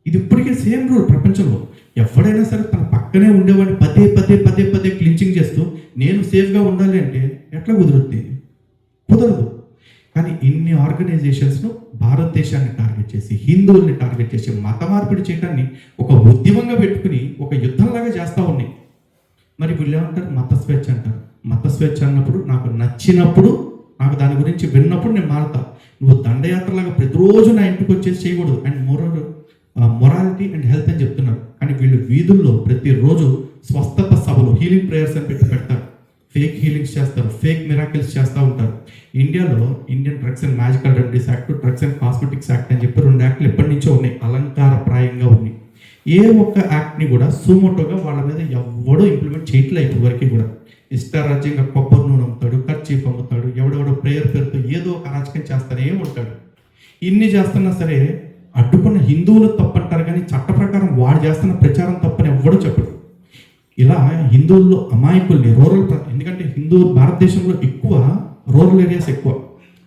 ఇది ఇప్పటికే సేమ్ రూల్ ప్రపంచంలో. ఎవడైనా సరే తన పక్కనే ఉండేవాడిని పదే పదే పదే పదే క్లించింగ్ చేస్తూ నేను సేఫ్గా ఉండాలి అంటే ఎట్లా కుదురుద్ది? కుదరదు. కానీ ఇన్ని ఆర్గనైజేషన్స్ను భారతదేశాన్ని టార్గెట్ చేసి, హిందువుల్ని టార్గెట్ చేసి, మత మార్పిడి చేయడాన్ని ఒక ఉద్యమంగా పెట్టుకుని ఒక యుద్ధంలాగా చేస్తూ ఉన్నాయి. మరి వీళ్ళు ఏమంటారు? మత స్వేచ్ఛ అంటారు. మత స్వేచ్ఛ అన్నప్పుడు నాకు నచ్చినప్పుడు, నాకు దాని గురించి విన్నప్పుడు నేను మారుతా. నువ్వు దండయాత్రలాగా ప్రతిరోజు నా ఇంటికి వచ్చేసి చేయకూడదు. అండ్ మొరాలిటీ అండ్ హెల్త్ అని చెప్తున్నారు. కానీ వీళ్ళు వీధుల్లో ప్రతిరోజు స్వస్థత సభలు, హీలింగ్ ప్రేయర్స్ అని పెడతారు. ఫేక్ హీలింగ్స్ చేస్తారు, ఫేక్ మిరాకిల్స్ చేస్తూ ఉంటారు. ఇండియాలో Indian drugs and magical remedies act, drugs and cosmetics act అని చెప్పి 2 యాక్ట్లు ఎప్పటి నుంచో ఉన్నాయి, అలంకారప్రాయంగా ఉన్నాయి. ఏ ఒక్క యాక్ట్ని కూడా సుమోటోగా వాళ్ళ మీద ఎవడో ఇంప్లిమెంట్ చేయట్లేదు ఇప్పటి వరకు కూడా. ఇష్టారాజ్యంగా కొబ్బరి నూనె అమ్ముతాడు, కర్చీఫ్ అమ్ముతాడు, ఎవడెవడో ప్రేయర్ పేరుతో ఏదో ఒక అరాచకం చేస్తానే ఉంటాడు. ఇన్ని చేస్తున్నా సరే అడ్డుకున్న హిందువులు తప్పంటారు, కానీ చట్ట ప్రకారం వాడు చేస్తున్న ప్రచారం తప్పని ఎవడో చెప్పడు. ఇలా హిందువుల్లో అమాయకుల్ని ఎందుకంటే భారతదేశంలో ఎక్కువ రూరల్ ఏరియాస్ ఎక్కువ.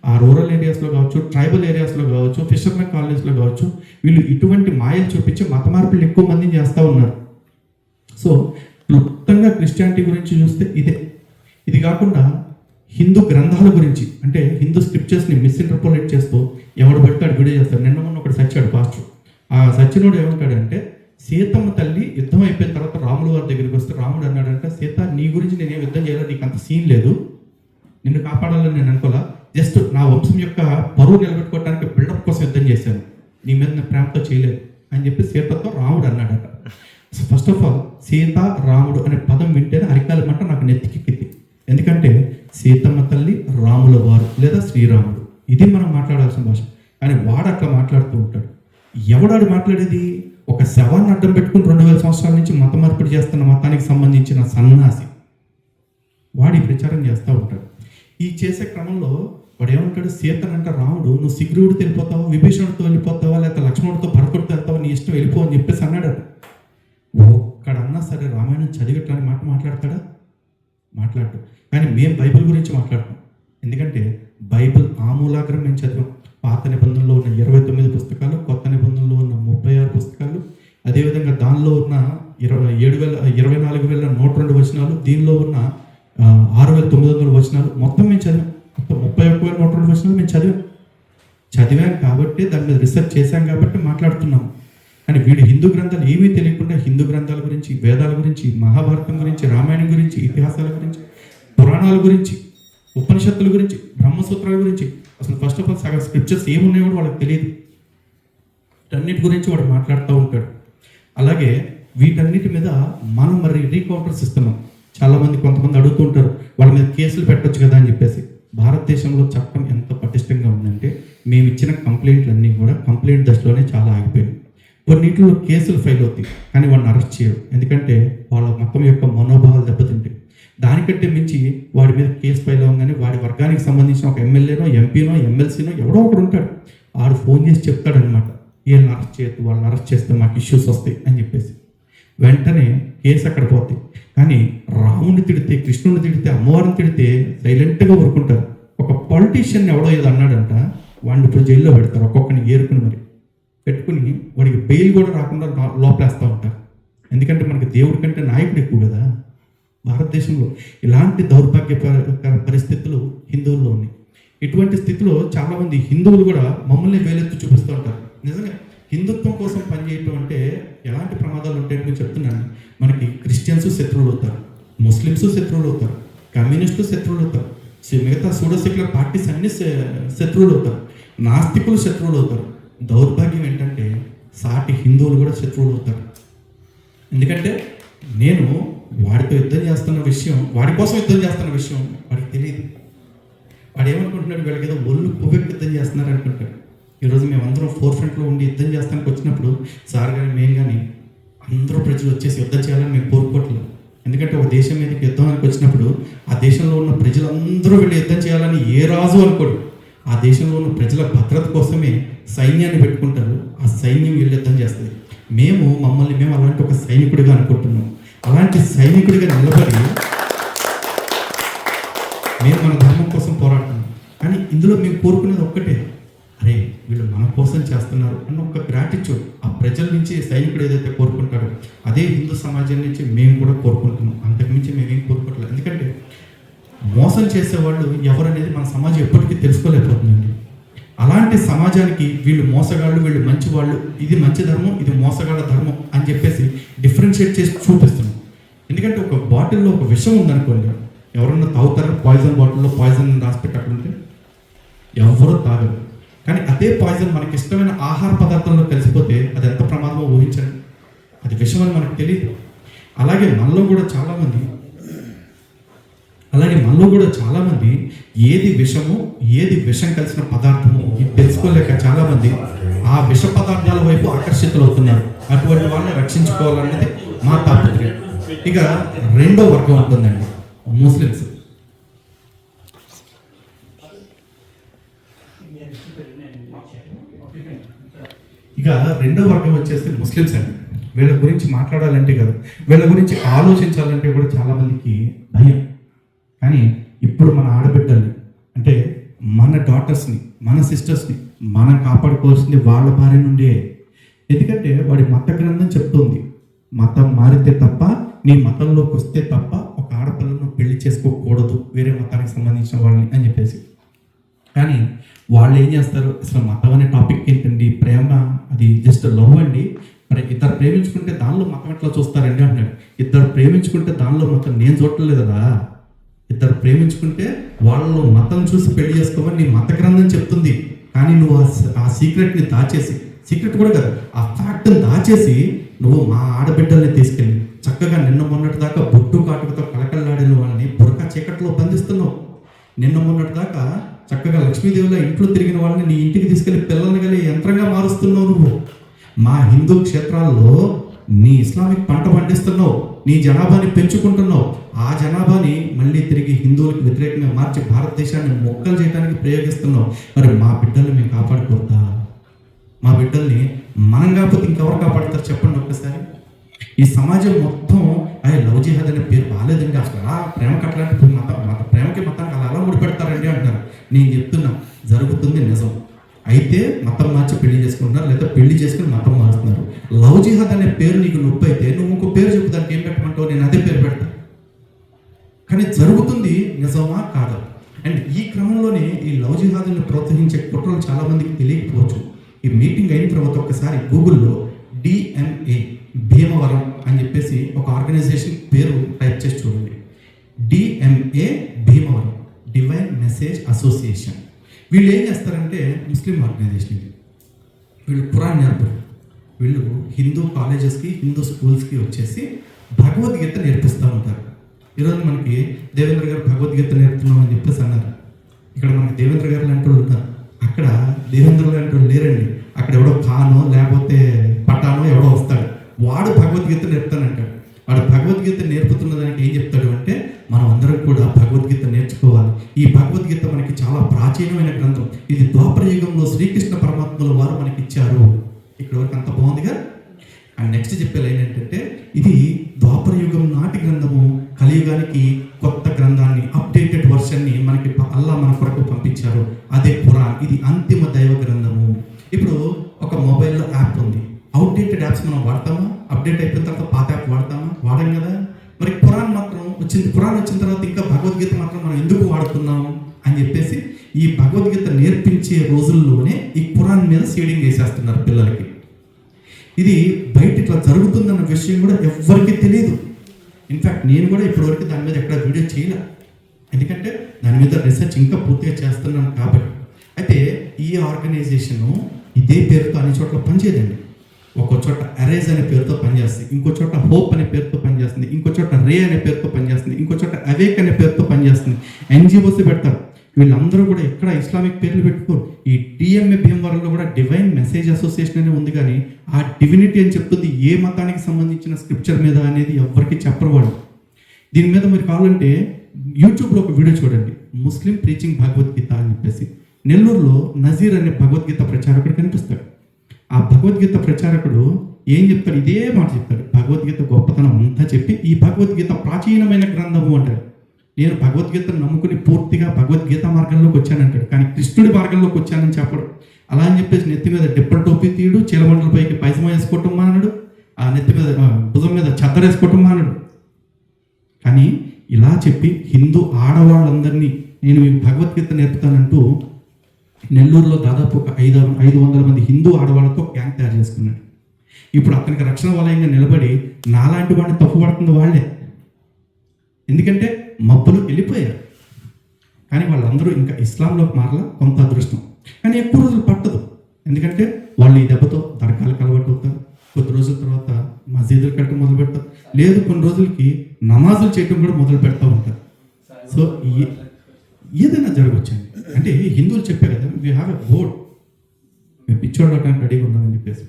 ఆ రూరల్ ఏరియాస్లో కావచ్చు, ట్రైబల్ ఏరియాస్లో కావచ్చు, ఫిషర్మెన్ కాలనీస్లో కావచ్చు, వీళ్ళు ఇటువంటి మాయలు చూపించి మత మార్పులు ఎక్కువ మందిని చేస్తూ ఉన్నారు. సో క్లుప్తంగా క్రిస్టియానిటీ గురించి చూస్తే ఇదే. ఇది కాకుండా హిందూ గ్రంథాల గురించి, అంటే హిందూ స్క్రిప్చర్స్ని మిస్ఇంటర్పోలేట్ చేస్తూ ఎవడు పెడతాడు వీడియో చేస్తాడు. నిన్న మొన్న ఒకటి సచ్చాడు పాస్టర్. ఆ సచ్చినోడు ఏమంటాడంటే, సీతమ్మ తల్లి యుద్ధం అయిపోయిన తర్వాత రాముల వారి దగ్గరికి వస్తే రాముడు అన్నాడంటే, సీత నీ గురించి నేనేం యుద్ధం చేయాలో, నీకు అంత సీన్ లేదు, నిన్ను కాపాడాలని నేను అనుకోలా, జస్ట్ నా వంశం యొక్క పరువు నిలబెట్టుకోవడానికి బిల్డప్ కోసం యుద్ధం చేశాను, నీ మీద నేను ప్రేమతో చేయలేదు అని చెప్పి సీతతో రాముడు అన్నాడట. So first of all Sita రాముడు అనే పదం వింటేనే అరికాల మంట నాకు నెత్తికెక్కింది. ఎందుకంటే సీతమ్మ తల్లి, రాముల వారు లేదా శ్రీరాముడు, ఇది మనం మాట్లాడాల్సిన భాష. కానీ వాడు అట్లా మాట్లాడుతూ ఉంటాడు. ఎవడాడు మాట్లాడేది? ఒక శవాన్ని అడ్డం పెట్టుకుని 2000 సంవత్సరాల నుంచి మత మార్పిడి చేస్తున్న మతానికి సంబంధించిన సన్నాసి వాడి ప్రచారం చేస్తూ ఉంటాడు. ఈ చేసే క్రమంలో వాడు ఏమంటాడు, సీతనంట రాముడు, నువ్వు శిగ్రీవుడితో వెళ్ళిపోతావా, విభీషణుడితో వెళ్ళిపోతావా, లేకపోతే లక్ష్మణుడితో భరతుడితో వెళ్తావా, నీ ఇష్టం వెళ్ళిపో అని చెప్పేసి అన్నాడు. ఒక్కడన్నా సరే రామాయణం చదివిట్లాని మాట మాట్లాడతాడా? మాట్లాడు. కానీ మేము బైబిల్ గురించి మాట్లాడతాం. ఎందుకంటే బైబిల్ ఆమూలాగ్రం మేము చదివాం. పాత నిబంధనలో ఉన్న 29 పుస్తకాలు, కొత్త నిబంధనలో ఉన్న 36 పుస్తకాలు, అదేవిధంగా దానిలో ఉన్న 24,102 వచనాలు, దీనిలో ఉన్న 6,900 వచనాలు మొత్తం మేము చదివాం. మొత్తం 31,102 వచనాలు మేము చదివాం కాబట్టి, దాని మీద రీసెర్చ్ చేశాం కాబట్టి మాట్లాడుతున్నాం. కానీ వీడు హిందూ గ్రంథాలు ఏమీ తెలియకుండా హిందూ గ్రంథాల గురించి, వేదాల గురించి, మహాభారతం గురించి, రామాయణం గురించి, ఇతిహాసాల గురించి, పురాణాల గురించి, ఉపనిషత్తుల గురించి, బ్రహ్మసూత్రాల గురించి, అసలు ఫస్ట్ ఆఫ్ ఆల్ సగం స్క్రిప్చర్స్ ఏమున్నాయో కూడా వాళ్ళకి తెలియదు. వీటన్నిటి గురించి వాడు మాట్లాడుతూ ఉంటాడు. అలాగే వీటన్నిటి మీద మనం మరి రీకౌంటర్స్ ఇస్తున్నాం. చాలామంది కొంతమంది అడుగుతూ ఉంటారు, వాళ్ళ మీద కేసులు పెట్టొచ్చు కదా అని చెప్పేసి. భారతదేశంలో చట్టం ఎంత పటిష్టంగా ఉందంటే, మేము ఇచ్చిన కంప్లైంట్లన్నీ కూడా కంప్లైంట్ దశలోనే చాలా ఆగిపోయింది. కొన్నింటిలో కేసులు ఫైల్ అవుతాయి, కానీ వాళ్ళని అరెస్ట్ చేయరు. ఎందుకంటే వాళ్ళ మతం యొక్క మనోభావాలు దెబ్బతింటాయి. దానికంటే మించి వాడి మీద కేసు ఫైల్ అవ్వగానే వాడి వర్గానికి సంబంధించిన ఒక ఎమ్మెల్యేనో, ఎంపీనో, ఎమ్మెల్సీనో ఎవడో ఒకడు ఉంటాడు, వాడు ఫోన్ చేసి చెప్తాడనమాట, వీళ్ళని అరెస్ట్ చేయొద్దు, వాళ్ళని అరెస్ట్ చేస్తే మాకు ఇష్యూస్ వస్తాయి అని చెప్పేసి. వెంటనే కేసు అక్కడ పోతాయి. కానీ రాముని తిడితే, కృష్ణుని తిడితే, అమ్మవారిని తిడితే సైలెంట్గా ఊరుకుంటారు. ఒక పొలిటీషియన్ ఎవడో ఏదో అన్నాడంట, వాడిని ఇప్పుడు జైల్లో పెడతారు, ఒక్కొక్కరిని ఏరుకుని మరి పెట్టుకుని వాడికి బెయిల్ కూడా రాకుండా లోపలేస్తూ ఉంటారు. ఎందుకంటే మనకి దేవుడి కంటే నాయకుడు ఎక్కువ కదా. భారతదేశంలో ఇలాంటి దౌర్భాగ్యకర పరిస్థితులు హిందువుల్లో ఉన్నాయి. ఇటువంటి స్థితిలో చాలామంది హిందువులు కూడా మమ్మల్ని వేలెత్తి చూపిస్తూ ఉంటారు. నిజంగా హిందుత్వం కోసం పనిచేయటం అంటే ఎలాంటి ప్రమాదాలు ఉంటాయని నేను చెప్తున్నాను. మనకి క్రిస్టియన్స్ శత్రువులు అవుతారు, ముస్లిమ్స్ శత్రువులు అవుతారు, కమ్యూనిస్టులు శత్రువులు అవుతారు, మిగతా సూడో సెక్యులర్ పార్టీస్ అన్ని శత్రువులు అవుతారు, నాస్తికులు శత్రువులు అవుతారు. దౌర్భాగ్యం ఏంటంటే సాటి హిందువులు కూడా శత్రువులు అవుతారు. ఎందుకంటే నేను వాడితో యుద్ధం చేస్తున్న విషయం, వాడి కోసం యుద్ధం చేస్తున్న విషయం వాడికి తెలియదు. వాడు ఏమనుకుంటున్నాడు, వీళ్ళకి ఏదో ఒళ్ళు కొవ్వెక్కి యుద్ధం చేస్తున్నారు అనుకుంటాడు. ఈరోజు మేము అందరం ఫోర్ ఫ్రంట్లో ఉండి యుద్ధం చేస్తానికి వచ్చినప్పుడు సార్ కానీ మేము కానీ అందరూ ప్రజలు వచ్చేసి యుద్ధం చేయాలని మేము కోరుకోవట్లేదు. ఎందుకంటే ఒక దేశం మీదకి యుద్ధానికి వచ్చినప్పుడు ఆ దేశంలో ఉన్న ప్రజలందరూ వీళ్ళు యుద్ధం చేయాలని ఏ రాజు అనుకోడు. ఆ ఆ దేశంలో ఉన్న ప్రజల భద్రత కోసమే సైన్యాన్ని పెట్టుకుంటారు. ఆ సైన్యం యుద్ధం చేస్తుంది. మమ్మల్ని మేము అలాంటి ఒక సైనికుడిగా అనుకుంటున్నాం. అలాంటి సైనికుడిగా నిలబడి మేము మన ధర్మం కోసం పోరాడుతున్నాం. కానీ ఇందులో మేము కోరుకునేది ఒక్కటే, అరే వీళ్ళు మన కోసం చేస్తున్నారు అన్న ఒక గ్రాటిట్యూడ్ ఆ ప్రజల నుంచి సైనికుడు ఏదైతే కోరుకుంటాడో అదే హిందూ సమాజం నుంచి మేము కూడా కోరుకుంటున్నాం. అంతకుమించి మేమేం కోరుకోవట్లేదు. ఎందుకంటే మోసం చేసేవాళ్ళు ఎవరనేది మన సమాజం ఎప్పటికీ తెలుసుకోలేకపోతుందండి. అలాంటి సమాజానికి వీళ్ళు మోసగాళ్ళు, వీళ్ళు మంచివాళ్ళు, ఇది మంచి ధర్మం, ఇది మోసగాళ్ళ ధర్మం అని చెప్పేసి డిఫరెన్షియేట్ చేసి చూపిస్తున్నాం. ఎందుకంటే ఒక బాటిల్లో ఒక విషం ఉందనుకోండి, ఎవరన్నా తాగుతారు? పాయిజన్ బాటిల్లో పాయిజన్ రాసిపెట్టి అక్కడ ఉంటే ఎవరో తాగరు. కానీ అదే పాయిజన్ మనకి ఇష్టమైన ఆహార పదార్థంలో కలిసిపోతే అది ఎంత ప్రమాదమో ఊహించండి. అది విషం అని మనకు తెలియదు. అలాగే మనలో కూడా చాలామంది ఏది విషము, ఏది విషం కలిసిన పదార్థము ఇది తెలుసుకోలేక చాలామంది ఆ విష పదార్థాల వైపు ఆకర్షితులు అవుతున్నారు. అటువంటి వాళ్ళని రక్షించుకోవాలనేది మా తాపత్రయం. ఇక రెండో వర్గం ఉంటుందండి, ముస్లిమ్స్. ఇక రెండో వర్గం వచ్చేసి ముస్లిమ్స్ అండి. వీళ్ళ గురించి మాట్లాడాలంటే కదా, వీళ్ళ గురించి ఆలోచించాలంటే కూడా చాలామందికి భయం. కానీ ఇప్పుడు మన ఆడబిడ్డల్ని, అంటే మన డాటర్స్ని, మన సిస్టర్స్ని మనం కాపాడుకోవాల్సింది వాళ్ళ భార్య నుండే. ఎందుకంటే వాడి మత గ్రంథం చెప్తుంది, మతం మారితే తప్ప, నీ మతంలోకి వస్తే తప్ప ఒక ఆడపిల్లను పెళ్లి చేసుకోకూడదు వేరే మతానికి సంబంధించిన వాళ్ళని అని చెప్పేసి. కానీ వాళ్ళు ఏం చేస్తారు? అసలు మతం అనే టాపిక్ ఏంటండి? ప్రేమ అది జస్ట్ లవ్ అండి. మరి ఇద్దరు ప్రేమించుకుంటే దానిలో మతం ఎట్లా చూస్తారండి అంటాడు. ఇద్దరు ప్రేమించుకుంటే దానిలో మతం నేను చూడలేదు కదా. ఇద్దరు ప్రేమించుకుంటే వాళ్ళలో మతం చూసి పెళ్లి చేసుకోమని నీ మత గ్రంథం చెప్తుంది. కానీ నువ్వు ఆ సీక్రెట్ని దాచేసి, సీక్రెట్ కూడా కదా, ఆ ఫ్యాక్ట్ని దాచేసి నువ్వు మా ఆడబిడ్డల్ని తీసుకెళ్ళి చక్కగా నిన్న మొన్నటి దాకా బొట్టు కాటుకతో కలకల్లాడిన వాళ్ళని బురక చీకట్లో బంధిస్తున్నావు. నిన్న మొన్నటి దాకా చక్కగా లక్ష్మీదేవిలో ఇంట్లో తిరిగిన వాళ్ళని నీ ఇంటికి తీసుకెళ్లి పిల్లల్ని కలిగి యంత్రంగా మారుస్తున్నావు. నువ్వు మా హిందూ క్షేత్రాల్లో నీ ఇస్లామిక్ పంట పండిస్తున్నావు, నీ జనాభాని పెంచుకుంటున్నావు. ఆ జనాభాని మళ్ళీ తిరిగి హిందువులకు వ్యతిరేకంగా మార్చి భారతదేశాన్ని మొక్కలు చేయడానికి ప్రయోగిస్తున్నావు. మరి మా బిడ్డల్ని మేము కాపాడుకోవద్దా? మా బిడ్డల్ని మనం కాకపోతే ఇంకెవరు కాపాడుతారు చెప్పండి ఒక్కసారి. ఈ సమాజం మొత్తం లవ్ జిహాద్ అనే పేరు బాగాలేదండి, అసలు ప్రేమ కట్టడానికి ప్రేమకి మతానికి అలా ముడిపెడతారండి అంటారు. నేను చెప్తున్నా, జరుగుతుంది నిజం. అయితే మతం మార్చి పెళ్లి చేసుకుంటున్నారు, లేదా పెళ్లి చేసుకుని మతం మారుతున్నారు. లవ్ జిహాద్ అనే పేరు నీకు నొప్పి అయితే నువ్వు ఇంకో పేరు చెప్పు, దానికి ఏం పెట్టమంటావు? నేను అదే పేరు పెడతాను. కానీ జరుగుతుంది నిజమా కాదా? అండ్ ఈ క్రమంలోనే ఈ లవ్ జిహాద్ని ప్రోత్సహించే కుట్రలు చాలామందికి తెలియకపోవచ్చు. ఈ మీటింగ్ అయిన తర్వాత ఒకసారి గూగుల్లో DMA భీమవరం అని చెప్పేసి ఒక ఆర్గనైజేషన్ పేరు టైప్ చేసి చూడండి. DMA Bhimavaram, divine message association. వీళ్ళు ఏం చేస్తారంటే ముస్లిం ఆర్గనైజేషన్. వీళ్ళు ఖురాన్ నేర్పరు. వీళ్ళు హిందూ కాలేజెస్కి, హిందూ స్కూల్స్కి వచ్చేసి భగవద్గీత నేర్పిస్తూ ఉంటారు. ఈరోజు మనకి దేవేంద్ర గారు భగవద్గీత నేర్పుతున్నాం అని చెప్పేసి అన్నారు. ఇక్కడ మనకి దేవేంద్ర గారు లాంటి వాళ్ళు ఉంటారు, అక్కడ దేవేంద్ర లాంటి వాళ్ళు లేరండి. అక్కడ ఎవడో ఖానో లేకపోతే పటానో ఎవడో వస్తాడు, వాడు భగవద్గీత నేర్పుతానంటాడు. వాడు భగవద్గీత నేర్పుతున్న దానికి ఏం చెప్తాడు అంటే, మనం అందరం కూడా భగవద్గీత నేర్చుకోవాలి. ఈ భగవద్గీత మనకి చాలా ప్రాచీనమైన గ్రంథం. ఇది ద్వాపర యుగంలో శ్రీకృష్ణ పరమాత్మల వారు మనకి ఇచ్చారు. ఇక్కడ వరకు అంత బాగుందిగా. అండ్ నెక్స్ట్ చెప్పే లైన్ ఏంటంటే, ఇది ద్వాపర యుగం నాటి గ్రంథము, కలియుగానికి కొత్త గ్రంథాన్ని, అప్డేటెడ్ వర్షన్ని మనకి అల్లా మన కొరకు పంపించారు. అదే ఖురాన్. ఇది అంతిమ దైవ గ్రంథము. ఇప్పుడు ఒక మొబైల్లో యాప్ ఉంది, అవుట్డేటెడ్ యాప్స్ మనం వాడతామా? అప్డేట్ అయిపోయిన తర్వాత పాత యాప్ వాడతామా? వాడాం కదా. మరి ఖురాన్ మాత్రం వచ్చింది. ఖురాన్ వచ్చిన తర్వాత ఇంకా భగవద్గీత మాత్రం మనం ఎందుకు వాడుతున్నాము అని చెప్పేసి ఈ భగవద్గీత నేర్పించే రోజుల్లోనే ఈ ఖురాన్ మీద సీడింగ్ వేసేస్తున్నారు పిల్లలకి. ఇది బయట ఇట్లా జరుగుతుందన్న విషయం కూడా ఎవ్వరికీ తెలియదు. ఇన్ఫ్యాక్ట్ నేను కూడా ఇప్పటివరకు దాని మీద ఎక్కడ వీడియో చేయలే, ఎందుకంటే దాని మీద రీసెర్చ్ ఇంకా పూర్తిగా చేస్తున్నాను కాబట్టి. అయితే ఈ ఆర్గనైజేషను ఇదే పేరుతో అన్ని చోట్ల పనిచేయదండి. ఒక్కో చోట అరేజ్ అనే పేరుతో పనిచేస్తుంది, ఇంకో చోట హోప్ అనే పేరుతో పనిచేస్తుంది, ఇంకో చోట రే అనే పేరుతో పనిచేస్తుంది, ఇంకో చోట అవేక్ అనే పేరుతో పనిచేస్తుంది. NGOs పెడతారు. వీళ్ళందరూ కూడా ఎక్కడ ఇస్లామిక్ పేర్లు పెట్టుకోరు. ఈ DMA భీమవరంలో కూడా డివైన్ మెసేజ్ అసోసియేషన్ అనే ఉంది, కానీ ఆ డివినిటీ అని చెప్తుంది ఏ మతానికి సంబంధించిన స్క్రిప్చర్ మీద అనేది ఎవరికి చెప్పరు వాళ్ళు. దీని మీద మీరు కావాలంటే యూట్యూబ్లో ఒక వీడియో చూడండి, ముస్లిం ప్రీచింగ్ భగవద్గీత అని చెప్పేసి. నెల్లూరులో నజీర్ అనే భగవద్గీత ప్రచారకుడు కనిపిస్తాడు. ఆ భగవద్గీత ప్రచారకుడు ఏం చెప్తాడు? ఇదే మాట చెప్తాడు. భగవద్గీత గొప్పతనం అంతా చెప్పి ఈ భగవద్గీత ప్రాచీనమైన గ్రంథము అంటాడు. నేను భగవద్గీతను నమ్ముకుని పూర్తిగా భగవద్గీత మార్గంలోకి వచ్చానంటాడు. కానీ కృష్ణుడి మార్గంలోకి వచ్చానని చెప్పడు. అలా అని చెప్పేసి నెత్తి మీద డిప్పల టోపీ తీయడు, చీలమండల పైకి పైసమ వేసుకోవటం మానడు, ఆ నెత్తి మీద భుజం మీద చెద్దర వేసుకోవటం మానడు. కానీ ఇలా చెప్పి హిందూ ఆడవాళ్ళందరినీ నేను మీకు భగవద్గీత నేర్పుతానంటూ నెల్లూరులో దాదాపు ఒక 500 మంది హిందూ ఆడవాళ్ళతో గ్యాంగ్ తయారు చేసుకున్నాడు. ఇప్పుడు అతనికి రక్షణ వలయంగా నిలబడి నాలాంటి వాడిని తప్పుపడుతుంది వాళ్ళే. ఎందుకంటే మబ్బులు వెళ్ళిపోయారు. కానీ వాళ్ళందరూ ఇంకా ఇస్లాంలోకి మారలా, కొంత అదృష్టం. కానీ ఎక్కువ రోజులు పట్టదు. ఎందుకంటే వాళ్ళు ఈ దెబ్బతో దర్గాలకు అలవాటు అవుతారు. కొద్ది రోజుల తర్వాత మసీదులు కట్టడం మొదలు పెడతారు. లేదు, కొన్ని రోజులకి నమాజులు చేయడం కూడా మొదలు పెడతా ఉంటారు. సో ఏదైనా జరగవచ్చండి. అంటే హిందువులు చెప్పారు కదా, వీ హ్యావ్ ఎ బోర్డ్, మేము పిచ్చోడడానికి రెడీగా ఉన్నామని చెప్పేసి.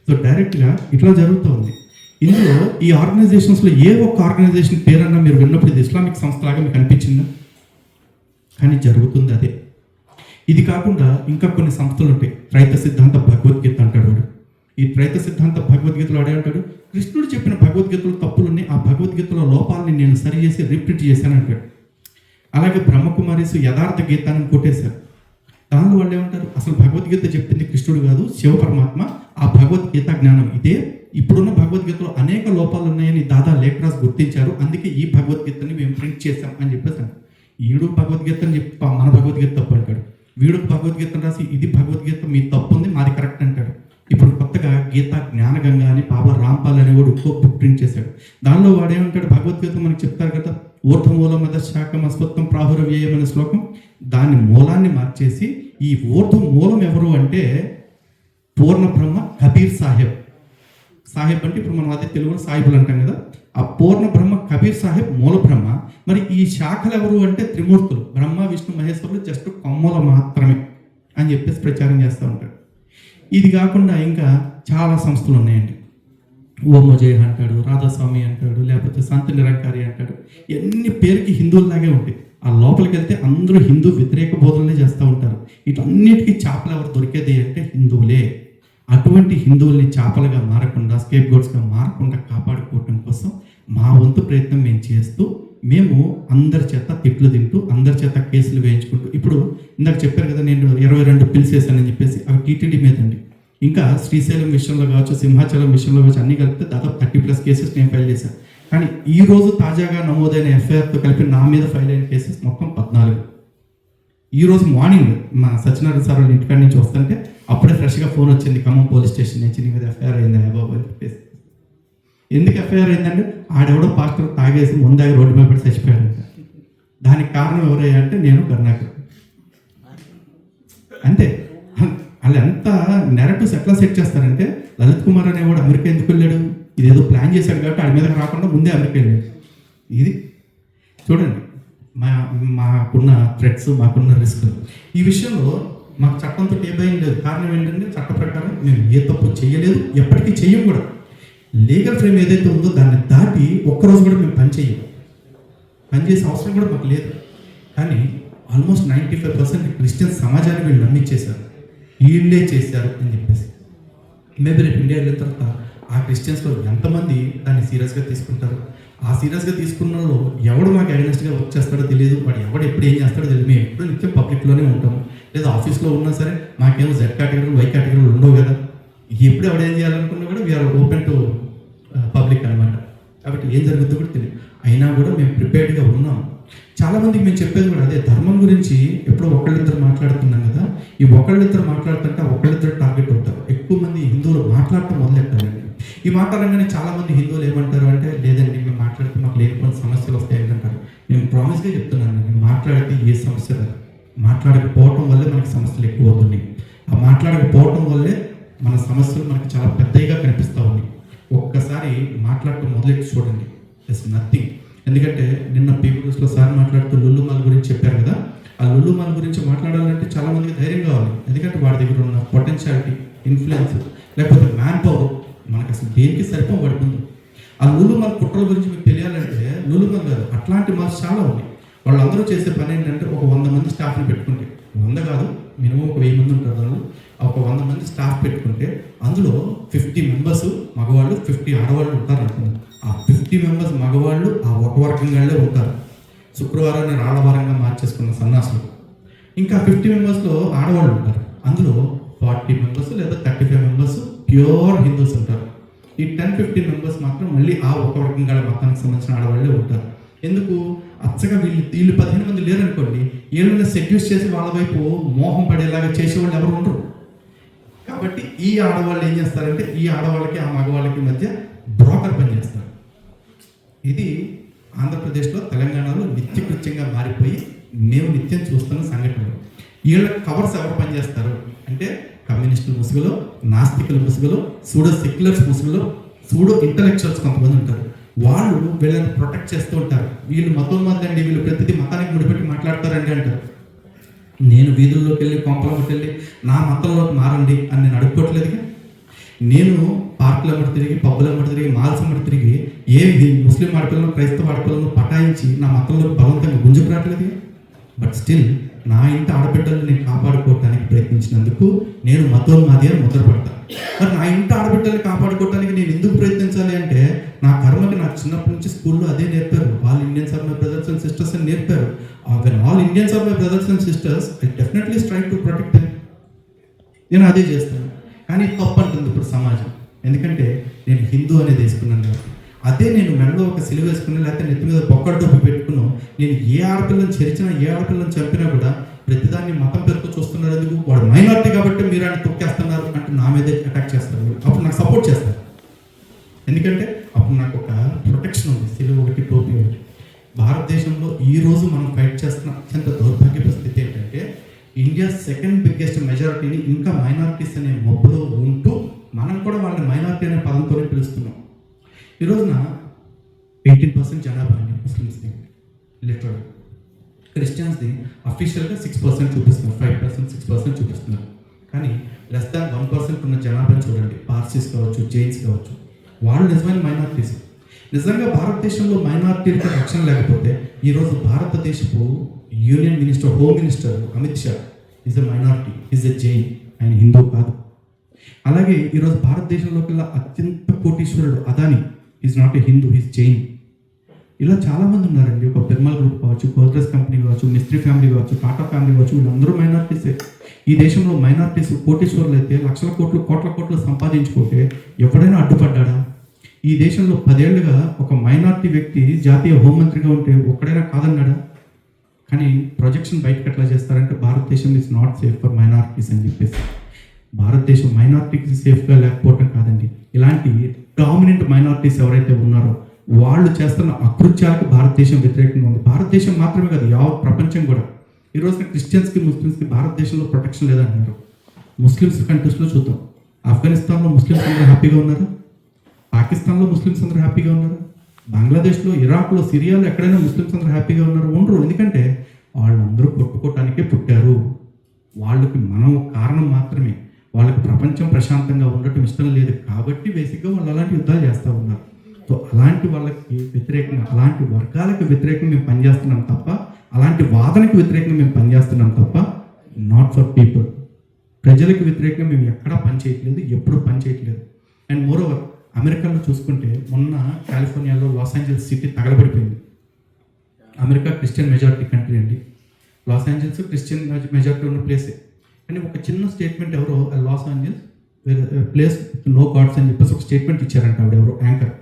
సో డైరెక్ట్గా ఇట్లా జరుగుతూ ఉంది. ఇందులో ఈ ఆర్గనైజేషన్స్లో ఏ ఒక్క ఆర్గనైజేషన్ పేరన్నా మీరు విన్నప్పుడు ఇది ఇస్లామిక్ సంస్థలాగా మీకు అనిపించిందా? కానీ జరుగుతుంది అదే. ఇది కాకుండా ఇంకా కొన్ని సంస్థలు ఉంటాయి. త్రైత సిద్ధాంత భగవద్గీత అంటాడు వాడు. ఈ త్రైత సిద్ధాంత భగవద్గీతలో వాడే అంటాడు, కృష్ణుడు చెప్పిన భగవద్గీతలో తప్పులున్నాయి, ఆ భగవద్గీతలో లోపాలని నేను సరి చేసి రిపీట్ చేశాను అంటాడు. అలాగే బ్రహ్మకుమారీసు యథార్థ గీతాన్ని కొట్టేశారు. దానిలో వాళ్ళు ఏమంటారు, అసలు భగవద్గీత చెప్పింది కృష్ణుడు కాదు, శివ పరమాత్మ. ఆ భగవద్గీత జ్ఞానం ఇదే. ఇప్పుడున్న భగవద్గీతలో అనేక లోపాలు ఉన్నాయని దాదా లేఖరాజు గుర్తించారు, అందుకే ఈ భగవద్గీతని మేము ప్రింట్ చేశాం అని చెప్పేసి. ఈడు భగవద్గీతని చెప్పి మన భగవద్గీత తప్పు అంటాడు. వీడు భగవద్గీతను రాసి ఇది భగవద్గీత మీ తప్పు ఉంది, మాది కరెక్ట్ అంటాడు. ఇప్పుడు కొత్తగా గీతా జ్ఞానగంగా అని బాబా రాంపాల్ అని వాడు ఇంకో బుక్ ప్రింట్ చేశాడు. దానిలో వాడేమంటాడు, భగవద్గీత మనకి చెప్తారు కదా, ఊర్ధమూలం అద శాఖం అస్వత్వం ప్రాహుర వ్యయం అనే శ్లోకం, దాని మూలాన్ని మార్చేసి ఈ ఊర్ధ మూలం ఎవరు అంటే పూర్ణ బ్రహ్మ కబీర్ సాహెబ్. సాహెబ్ అంటే ఇప్పుడు మనం అదే తెలుగులో సాహిబులు అంటాం కదా, ఆ పూర్ణ బ్రహ్మ కబీర్ సాహెబ్ మూల బ్రహ్మ. మరి ఈ శాఖలు ఎవరు అంటే త్రిమూర్తులు, బ్రహ్మ విష్ణు మహేశ్వరులు జస్ట్ కొమ్మలు మాత్రమే అని చెప్పేసి ప్రచారం చేస్తూ ఉంటాడు. ఇది కాకుండా ఇంకా చాలా సంస్థలు ఉన్నాయండి. ఓమోజయ్ అంటాడు, రాధాస్వామి అంటాడు, లేకపోతే సంత నిరంకారి అంటాడు. ఎన్ని పేరుకి హిందువుల్లాగే ఉంటాయి. ఆ లోపలికి వెళ్తే అందరూ హిందూ వ్యతిరేక బోధనలే చేస్తూ ఉంటారు. వీటన్నిటికీ చేపలు ఎవరు దొరికేది అంటే హిందువులే. అటువంటి హిందువుల్ని చేపలుగా మారకుండా, స్కేప్ గోడ్స్గా మారకుండా కాపాడుకోవటం కోసం మా వంతు ప్రయత్నం మేము చేస్తూ, మేము అందరి చేత తిట్లు తింటూ, అందరి చేత కేసులు వేయించుకుంటూ, ఇప్పుడు ఇందాక చెప్పారు కదా నేను 22 పిల్స్ వేసానని చెప్పేసి, అవి టీటీడీ మీద అండి. ఇంకా శ్రీశైలం విషయంలో కావచ్చు, సింహాచలం విషయంలో కావచ్చు, అన్ని కలిపితే దాదాపు 30+ కేసెస్ నేను ఫైల్ చేశాను. కానీ ఈ రోజు తాజాగా నమోదైన ఎఫ్ఐఆర్తో కలిపి నా మీద ఫైల్ అయిన కేసెస్ మొత్తం 14. ఈరోజు మార్నింగ్ మా సత్యనారాయణ సార్ వాళ్ళ ఇంటికాడి నుంచి వస్తుంటే అప్పుడే ఫ్రెష్గా ఫోన్ వచ్చింది, ఖమ్మం పోలీస్ స్టేషన్ నుంచి, నీ మీద ఎఫ్ఐఆర్ అయింది బాబు అని చెప్పేసి. ఎందుకు ఎఫ్ఐఆర్ అయిందంటే ఆడెవడో పాస్టర్ తాగేసి ముందాగి రోడ్డు మీద పెట్టి చచ్చిపోయాడు. దానికి కారణం ఎవరయ్యా అంటే నేను, కరుణాకర్. అంతే. వాళ్ళు ఎంత నెరటివ్స్ ఎట్లా సెట్ చేస్తారంటే, లలిత్ కుమార్ అనేవాడు అమెరికా ఎందుకు వెళ్ళాడు, ఇదేదో ప్లాన్ చేశాడు కాబట్టి ఆడి మీద రాకుండా ముందే అమెరికా వెళ్ళాడు. ఇది చూడండి మాకున్న థ్రెట్స్, మాకున్న రిస్క్. ఈ విషయంలో మాకు చట్టంతో ఏ భయం లేదు. కారణం ఏంటంటే చట్ట ప్రకారం మేము ఏ తప్పు చేయలేదు, ఎప్పటికీ చెయ్యం కూడా. లీగల్ ఫ్రేమ్ ఏదైతే ఉందో దాన్ని దాటి ఒక్కరోజు కూడా మేము పనిచేసే అవసరం కూడా మాకు లేదు. కానీ ఆల్మోస్ట్ 95% క్రిస్టియన్ సమాజాన్ని వీళ్ళు నమ్మించేశారు, వీళ్ళే చేశారు అని చెప్పేసి. మేబీ రేపు ఇండియా వెళ్ళిన తర్వాత ఆ క్రిస్టియన్స్లో ఎంతమంది దాన్ని సీరియస్గా తీసుకుంటారు? ఆ సీరియస్గా తీసుకున్న వాళ్ళు ఎవడు మాకు అగెనెస్ట్గా వర్క్ చేస్తాడో తెలియదు, వాడు ఎవడు ఎప్పుడు ఏం చేస్తాడో తెలియదు. మేము ఎప్పుడు నిత్యం పబ్లిక్లోనే ఉంటాము, లేదా ఆఫీస్లో ఉన్నా సరే మాకేమో Z కేటగిరీ Y కేటగిరీలు ఉండవు కదా. ఎప్పుడు ఎవడు ఏం చేయాలనుకున్నా కూడా వీఆర్ ఓపెన్ టు పబ్లిక్ అనమాట. కాబట్టి ఏం జరుగుతుందో కూడా తెలియదు. అయినా కూడా మేము ప్రిపేర్డ్గా ఉన్నాం. చాలామందికి మేము చెప్పేది కూడా అదే, ధర్మం గురించి ఎప్పుడో ఒకళ్ళిద్దరు మాట్లాడుతున్నాం కదా, ఈ ఒకళ్ళిద్దరు మాట్లాడుతుంటే ఒకళ్ళిద్దరు టార్గెట్ అవుతారు. ఎక్కువ మంది హిందువులు మాట్లాడటం మొదలెట్టారండి. ఈ మాట్లాడగానే చాలామంది హిందువులు ఏమంటారు అంటే, లేదండి మేము మాట్లాడితే మాకు లేనిపోయిన సమస్యలు వస్తాయని అంటారు. నేను ప్రామిస్గా చెప్తున్నాను, నేను మాట్లాడితే ఏ సమస్య రాదు. మాట్లాడకపోవటం వల్లే మనకి సమస్యలు ఎక్కువ అవుతున్నాయి. ఆ మాట్లాడకపోవటం వల్లే మన సమస్యలు మనకి చాలా పెద్దగా కనిపిస్తూ ఉన్నాయి. ఒక్కసారి మాట్లాడటం మొదలెట్టి చూడండి, ఇట్స్ నథింగ్. ఎందుకంటే నిన్న పీపుల్స్లో సార్ మాట్లాడుతూ లుల్లు మాల్ గురించి చెప్పారు కదా, ఆ లుల్లు మాల్ గురించి మాట్లాడాలంటే చాలా మందికి ధైర్యం కావాలి. ఎందుకంటే వాడి దగ్గర ఉన్న పొటెన్షియాలిటీ, ఇన్ఫ్లుయెన్స్, లేకపోతే మ్యాన్ పవర్ మనకు అసలు దేనికి సరిపోబడుతుంది. ఆ లుల్లు మాల్ కుట్రల గురించి మీకు తెలియాలంటే లుల్లు మాల్ కాదు, అట్లాంటి మాల్స్ చాలా ఉన్నాయి. వాళ్ళందరూ చేసే పని ఏంటంటే ఒక 100 మంది స్టాఫ్ని పెట్టుకుంటే 100 కాదు, మినిమం ఒక 1000 మంది ఉంటారు. వాళ్ళు ఒక 100 మంది స్టాఫ్ పెట్టుకుంటే అందులో 50 మెంబర్స్ మగవాళ్ళు, 50 ఆడవాళ్ళు ఉంటారు అనుకున్నారు. ఆ 50 మెంబర్స్ మగవాళ్ళు ఆ ఒక వర్గంగానే ఉంటారు. శుక్రవారాన్ని రాళ్ళవారంగా మార్చేసుకున్న సన్నాసులు. ఇంకా 50 మెంబర్స్లో ఆడవాళ్ళు ఉంటారు. అందులో 40 మెంబర్స్ లేదా 35 మెంబర్స్ ప్యూర్ హిందూస్ ఉంటారు. ఈ 10-15 మెంబర్స్ మాత్రం మళ్ళీ ఆ ఒక వర్గంగా మతానికి సంబంధించిన ఆడవాళ్ళే ఉంటారు. ఎందుకు? అచ్చగా వీళ్ళు 15 మంది లేరనుకోండి, వీళ్ళని సెడ్యూస్ చేసి వాళ్ళ వైపు మోహం పడేలాగా చేసేవాళ్ళు ఎవరు ఉండరు. కాబట్టి ఈ ఆడవాళ్ళు ఏం చేస్తారంటే ఈ ఆడవాళ్ళకి ఆ మగవాళ్ళకి మధ్య బ్రోకర్ పని చేస్తారు. ఇది ఆంధ్రప్రదేశ్లో, తెలంగాణలో నిత్యకృత్యంగా మారిపోయి మేము నిత్యం చూస్తున్న సంఘటనలు. వీళ్ళ కవర్స్ ఎవరు పనిచేస్తారు అంటే కమ్యూనిస్టుల ముసుగులో, నాస్తికుల ముసుగులో, సూడో సెక్యులర్స్ ముసుగులో, సూడో ఇంటలెక్చువల్స్ కొంతమంది ఉంటారు. వాళ్ళు వీళ్ళని ప్రొటెక్ట్ చేస్తూ ఉంటారు. వీళ్ళు మతోన్మాదండి, వీళ్ళు ప్రతిదీ మతానికి ముడిపెట్టి మాట్లాడతారండి అంటారు. నేను వీధుల్లోకి వెళ్ళి కొంపలకి వెళ్ళి నా మతంలోకి మారండి అని నేను అడుక్కోవట్లేదుగా. నేను పార్కుల అమ్మటి తిరిగి, పబ్బుల అమ్మటి తిరిగి, మాల్స్ అమ్మటి తిరిగి ముస్లిం ఆడపిల్లలను, క్రైస్తవ ఆడపిల్లలను పటాయించి నా మతంలోకి బలవంతంగా గుంజుకురావట్లేదు. బట్ స్టిల్ నా ఇంటి ఆడబిడ్డలను నేను కాపాడుకోవడానికి ప్రయత్నించినందుకు నేను మతోన్మాది అని ముద్రపడతాను. మరి నా ఇంటి ఆడబిడ్డల్ని కాపాడుకోవడానికి నేను ఎందుకు ప్రయత్నించాలి అంటే నా కర్మకి నాకు చిన్నప్పటి నుంచి స్కూల్లో అదే నేర్పారు. All Indians are my brothers and sisters అని నేర్పారు. When all Indians are my brothers and sisters I definitely try to protect them. నేను అదే చేస్తాను. కానీ తప్పు అంటుంది ఇప్పుడు సమాజం. ఎందుకంటే నేను హిందూ అనేది వేసుకున్నాను కాబట్టి. అదే నేను మెడలో ఒక సిలువ వేసుకున్నా, లేకపోతే నెత్తి మీద బొక్కల టోపీ పెట్టుకున్నాను, నేను ఏ ఆడపిల్లని చెరిచినా, ఏ ఆడపిల్లని చంపినా కూడా ప్రతిదాన్ని మతం పేరుతో చూస్తున్నారు. ఎందుకు? వాడు మైనారిటీ కాబట్టి మీరు ఆయన తొక్కేస్తున్నారు అంటే నా మీదే అటాక్ చేస్తారు. అప్పుడు నాకు సపోర్ట్ చేస్తారు. ఎందుకంటే అప్పుడు నాకు ఒక ప్రొటెక్షన్ ఉంది, సిలువ ఒకటి, టోపీ ఒకటి. భారతదేశంలో ఈరోజు మనం ఫైట్ చేస్తున్న అత్యంత దౌర్భాగ్య స్థితి ఏంటంటే ఇండియా సెకండ్ బిగ్గెస్ట్ మెజారిటీని ఇంకా మైనారిటీస్ అనే మబ్బులో ఉంటూ మనం కూడా వాళ్ళని మైనారిటీ అనే పదంతోనే పిలుస్తున్నాం. ఈ రోజున 18% జనాభా అండి ముస్లిమ్స్ది, లిటరల్. క్రిస్టియన్స్ది అఫీషియల్గా 6% చూపిస్తున్నారు, 5%, 6% చూపిస్తున్నారు. కానీ లెస్ దాన్ 1% ఉన్న జనాభా చూడండి, పార్సీస్ కావచ్చు, జైన్స్ కావచ్చు, వాళ్ళు నిజమైన మైనారిటీస్. నిజంగా భారతదేశంలో మైనారిటీలకు రక్షణ లేకపోతే ఈరోజు భారతదేశపు union minister, home minister Amit Shah is a minority, is a Jain, ఆయన హిందూ కాదు. అలాగే ఈరోజు భారతదేశంలోకి అత్యంత కోటీశ్వరుడు Adani is not a Hindu, is Jain. ఇలా చాలామంది ఉన్నారండి. ఒక పెర్మల్ గ్రూప్ కావచ్చు, గోద్రెజ్ కంపెనీ కావచ్చు, మిస్త్రీ ఫ్యామిలీ కావచ్చు, టాటా ఫ్యామిలీ కావచ్చు, వీళ్ళందరూ మైనారిటీసే. ఈ దేశంలో మైనారిటీస్ కోటీశ్వరులు అయితే లక్షల కోట్లు, కోట్ల కోట్లు సంపాదించుకుంటే ఎవడైనా అడ్డుపడ్డా? ఈ దేశంలో 10 ఏళ్లుగా ఒక మైనారిటీ వ్యక్తి జాతీయ హోంమంత్రిగా ఉంటే ఒక్కడైనా కాదన్నాడా? కానీ ప్రొజెక్షన్ బయటకు ఎట్లా చేస్తారంటే భారతదేశం is not safe for minorities అని చెప్పేసి. భారతదేశం మైనారిటీకి సేఫ్గా లేకపోవటం కాదండి, ఇలాంటి డామినెంట్ మైనారిటీస్ ఎవరైతే ఉన్నారో వాళ్ళు చేస్తున్న అకృత్యాలకు భారతదేశం వ్యతిరేకంగా ఉంది. భారతదేశం మాత్రమే కాదు, యావత్ ప్రపంచం కూడా. ఈరోజు క్రిస్టియన్స్కి, ముస్లిమ్స్కి భారతదేశంలో ప్రొటెక్షన్ లేదంటున్నారు. ముస్లిమ్స్ కంట్రీస్లో చూద్దాం. ఆఫ్ఘనిస్తాన్లో ముస్లిమ్స్ అందరూ హ్యాపీగా ఉన్నారు, పాకిస్తాన్లో ముస్లిమ్స్ అందరూ హ్యాపీగా ఉన్నారు, బంగ్లాదేశ్లో, ఇరాక్లో, సిరియాలో ఎక్కడైనా ముస్లిమ్స్ అందరూ హ్యాపీగా ఉన్నారు? ఉండరు. ఎందుకంటే వాళ్ళందరూ కొట్టుకోవటానికే పుట్టారు. వాళ్ళకి మనం కారణం మాత్రమే. వాళ్ళకి ప్రపంచం ప్రశాంతంగా ఉండటం ఇష్టం లేదు కాబట్టి బేసిక్గా వాళ్ళు అలాంటి యుద్ధాలు చేస్తూ ఉన్నారు. సో అలాంటి వాళ్ళకి వ్యతిరేకంగా, అలాంటి వర్గాలకు వ్యతిరేకంగా మేము పనిచేస్తున్నాం తప్ప, అలాంటి వాదనకు వ్యతిరేకంగా మేము పనిచేస్తున్నాం తప్ప నాట్ ఫర్ పీపుల్. ప్రజలకు వ్యతిరేకంగా మేము ఎక్కడా పనిచేయట్లేదు, ఎప్పుడు పనిచేయట్లేదు. అండ్ మోరోవర్ అమెరికాలో చూసుకుంటే మొన్న కాలిఫోర్నియాలో లాస్ ఏంజల్స్ సిటీ తగలబడిపోయింది. అమెరికా క్రిస్టియన్ మెజారిటీ కంట్రీ అండి. లాస్ ఏంజల్స్ క్రిస్టియన్ మెజారిటీ ఉన్న ప్లేసే. కానీ ఒక చిన్న స్టేట్మెంట్ ఎవరో Los Angeles place no gods అని చెప్పేసి ఒక స్టేట్మెంట్ ఇచ్చారంట ఆవిడ, ఎవరో యాంకర్.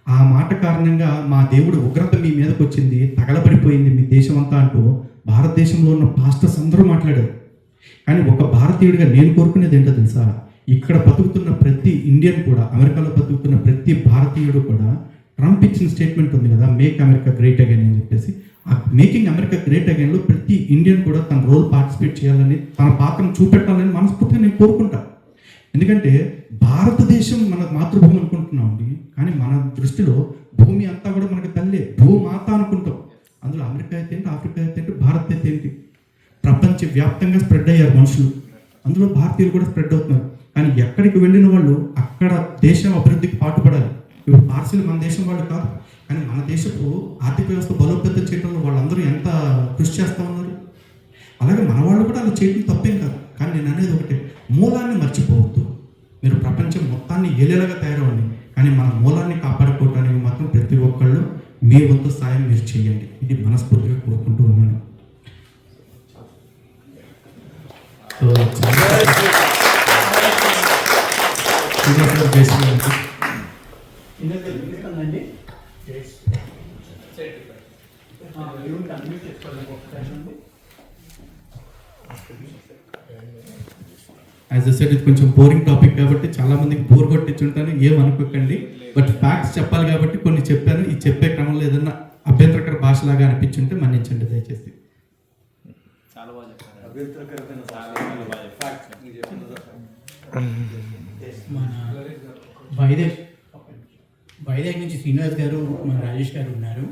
ఆ మాట కారణంగా మా దేవుడు ఉగ్రత మీ మీదకి వచ్చింది, తగలబడిపోయింది మీ దేశం అంతా అంటూ భారతదేశంలో ఉన్న పాస్టర్స్ అందరూ మాట్లాడారు. కానీ ఒక భారతీయుడిగా నేను కోరుకునేది ఏంటో తెలుసా? ఇక్కడ బతుకుతున్న ప్రతి ఇండియన్ కూడా, అమెరికాలో బతుకుతున్న ప్రతి భారతీయుడు కూడా ట్రంప్ ఇచ్చిన స్టేట్మెంట్ ఉంది కదా, మేక్ అమెరికా గ్రేట్ అగైన్ అని చెప్పేసి. ఆ మేకింగ్ అమెరికా గ్రేట్ అగైన్లో ప్రతి ఇండియన్ కూడా తన రోల్ పార్టిసిపేట్ చేయాలని, తన పాత్రను చూపెట్టాలని మనస్ఫూర్తిగా నేను కోరుకుంటా. ఎందుకంటే భారతదేశం మన మాతృభూమి అనుకుంటున్నాం అండి, కానీ మన దృష్టిలో భూమి అంతా కూడా మనకి తల్లే, భూమాత అనుకుంటాం. అందులో అమెరికా అయితే ఏంటి, ఆఫ్రికా అయితే ఏంటి, భారత్ అయితే ఏంటి, ప్రపంచవ్యాప్తంగా స్ప్రెడ్ అయ్యారు మనుషులు. అందులో భారతీయులు కూడా స్ప్రెడ్ అవుతున్నారు. కానీ ఎక్కడికి వెళ్ళిన వాళ్ళు అక్కడ దేశం అభివృద్ధికి పాటుపడాలి. ఇప్పుడు పార్సీలు మన దేశం వాళ్ళు కాదు, కానీ మన దేశపు ఆర్థిక వ్యవస్థ బలోపేతం చేయడంలో వాళ్ళందరూ ఎంత కృషి చేస్తూ ఉన్నారు. అలాగే మన వాళ్ళు కూడా అలా చేయడం తప్పేం కాదు. కానీ నేను అనేది ఒకటే, మూలాన్ని మర్చిపోవద్దు. మీరు ప్రపంచం మొత్తాన్ని ఏలేలాగా తయారవ్వండి, కానీ మన మూలాన్ని కాపాడుకోవడానికి మాత్రం ప్రతి ఒక్కళ్ళు మీ వంతు సాయం మీరు చేయండి. ఇది మనస్ఫూర్తిగా కోరుకుంటూ ఉన్నాను. యాజ్ అ సెడ్ ఇది కొంచెం బోరింగ్ టాపిక్ కాబట్టి చాలా మందికి బోర్ కొట్టించుంటాను, ఏమనుకోకండి. బట్ ఫ్యాక్ట్స్ చెప్పాలి కాబట్టి కొన్ని చెప్పాను. ఈ చెప్పే క్రమంలో ఏదన్నా అభ్యంతరకర భాషలాగా అనిపించుంటే మన్నించండి దయచేసి. మన వైజాగ్ నుంచి శ్రీనివాస్ గారు, మన రాజేష్ గారు ఉన్నారు.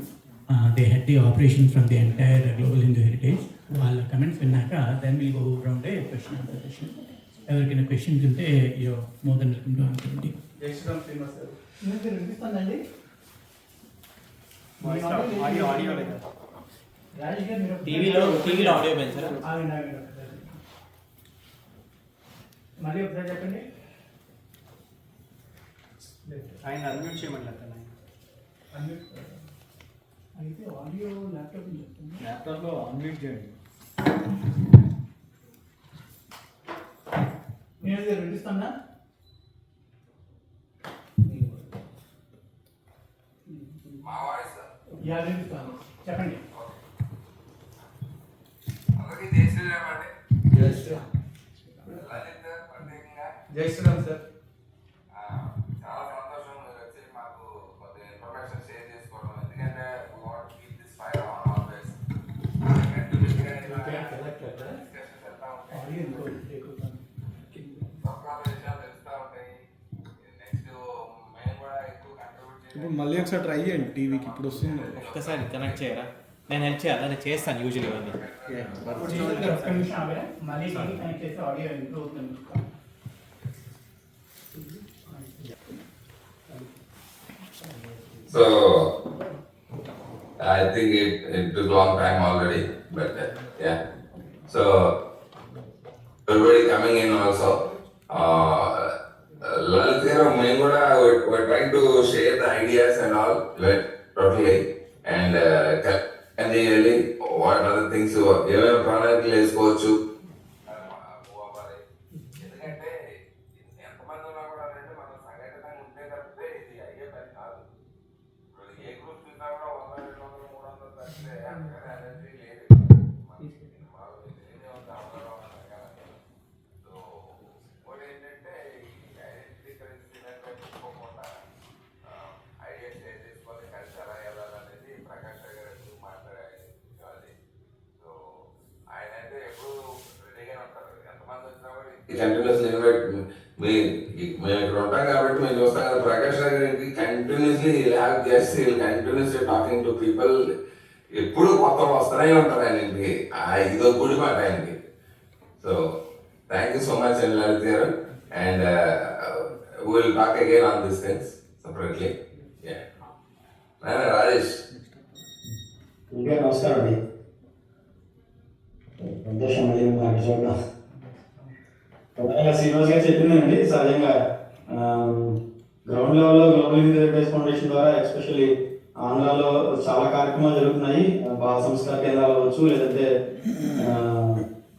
They head the operation from the entire global Hindu heritage. వాళ్ళ కమెంట్స్ విన్నాక then will go round a question answer session. ఎవరికైనా క్వశ్చన్స్ ఉంటే you more then welcome to answer. వినిపిస్తుందండి రాజేష్ గారు? టీవీలో ఆడియో పెంచారా? మళ్ళీ ఒకసారి చెప్పండి. ఆయన అన్మ్యూట్ చేయమని అయితే ఆడియో ల్యాప్టాప్లో అన్మ్యూట్ చేయండి. నేను వినిపిస్తుందా? వినిపిస్తాను, చెప్పండి. జై శ్రీరామ్ సార్. చాలా సంతోషం మీరు వచ్చి మాకు కొద్దిగా ఇన్ఫర్మేషన్ షేర్ చేసుకోవడం. ఎందుకంటే ఫైర్ ఆన్ ఆల్వేస్ డిస్కషన్స్ వెళ్తా ఉంటాయి, సర్కారు విషయాలు తెలుస్తూ ఉంటాయి. నెక్స్ట్ మేము కూడా ఎక్కువ కంట్రిబ్యూట్ చేయాలి. ఇప్పుడు మళ్ళీ ఒకసారి ట్రై చేయండి, టీవీకి ఇప్పుడు వస్తుంది. ఒక్కసారి కనెక్ట్ చేయరా? నేను హెల్ప్ చేయాలా? నేను చేస్తాను యూజువల్ ఇవన్నీ. మళ్ళీ కనెక్ట్ చేస్తే ఆడియో ఇంప్రూవ్ అవుతుంది. So I think it took long time already, but yeah. So everybody coming in also. Lalit here, we're trying to share the ideas and all totally, and really what other things even pranayam చేసుకోవచ్చు. ఎందుకంటే ఎంతమంది ఉన్నా కూడా మనం సంఘటితంగా ఉంటే తప్పితే ఇది అయ్యే పని కాదు. ఏ గ్రూప్ చూసినా కూడా 100, 200, 300 తప్పితే అంతకన్నా ఎనర్జీ లేదు. సో ఇంకోటి ఏంటంటే ఈ ఐడెంటిటీ కరెన్సీ పెట్టుకోకుండా ఐడియా షేర్ చేసుకొని కలిసి ఎలా వెళ్ళాలనేది ప్రకాష్ గారు మాట్లాడాలి. సో ఆయన అయితే ఎప్పుడు రెడీగా ఉంటారు. ఎంతమంది వచ్చినా కూడా కంటిన్యూస్లీ ఇన్వైట్ మేము ఇక్కడ ఉంటాం కాబట్టి మేము చూస్తాం కదా. ప్రకాష్ గారికి కంటిన్యూస్లీ హ్యావ్ చేసి కంటిన్యూస్లీ టాకింగ్ టు పీపుల్. ఎప్పుడు కొత్త వస్తూనే ఉంటారు ఆయనకి. ఇదో గుడి మాట ఆయనకి. So thank you so much అండి లలిత్ గారు. And will talk again on this things separately. Rajesh నమస్కారం అండి. సంతోషం మళ్ళీ నాకు చూడడం. ప్రధానంగా శ్రీనివాస్ గారు చెప్పిందండి, సహజంగా గ్రౌండ్ లెవెల్లో గ్లోబల్ హిందూ హెరిటేజ్ ఫౌండేషన్ ద్వారా ఎస్పెషల్లీ ఆంధ్రాలో చాలా కార్యక్రమాలు జరుగుతున్నాయి. బాల సంస్కార కేంద్రాలు అవ్వచ్చు, లేదంటే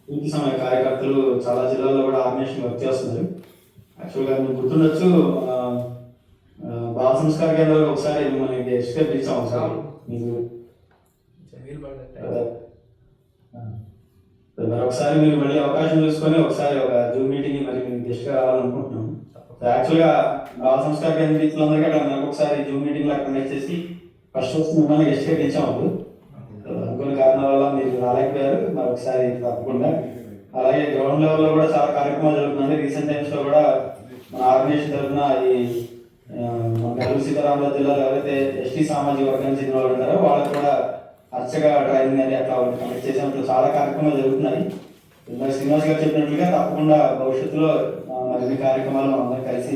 పూర్తి సమయ కార్యకర్తలు చాలా జిల్లాల్లో కూడా ఆర్గనైజేషన్ వర్క్ చేస్తున్నారు. యాక్చువల్గా మీకు గుర్తుండొచ్చు, బాల సంస్కార కేంద్రాలు ఒకసారి మిమ్మల్ని గెస్ట్గా పిలిచాం. ఒకసారి మీకు మరొకసారి మీరు మళ్ళీ అవకాశం చూసుకొని ఒకసారి ఒక జూమ్ మీటింగ్ మరి మేము గెస్ట్గా రావాలనుకుంటున్నాం. యాక్చువల్గా బాల సంస్కార కేంద్రీకులందరికీ అక్కడ మనకు ఒకసారి జూమ్ మీటింగ్లో కండక్ట్ చేసి ఫస్ట్ వస్తు మిమ్మల్ని గెస్ట్గా పిలిచాము. అనుకున్న కారణాల వల్ల మీరు రాలేకపోయారు. మరొకసారి తప్పకుండా. అలాగే గ్రౌండ్ లెవెల్లో కూడా చాలా కార్యక్రమాలు జరుగుతున్నాయి. రీసెంట్ టైమ్స్లో కూడా మన ఆర్గనైజేషన్ తరఫున ఈ మన కల్లూరు సీతారామరాజు జిల్లాలో ఎవరైతే ఎస్టీ సామాజిక వర్గానికి చెందిన వాళ్ళు ఉంటారో వాళ్ళకి కూడా అర్చగా ట్రైనింగ్ అని అట్లా కండక్ట్ చేసినట్లు చాలా కార్యక్రమాలు జరుగుతున్నాయి. శ్రీనివాస్ గారు చెప్పినట్లుగా తప్పకుండా భవిష్యత్తులో మరిన్ని కార్యక్రమాలు మనం అందరం కలిసి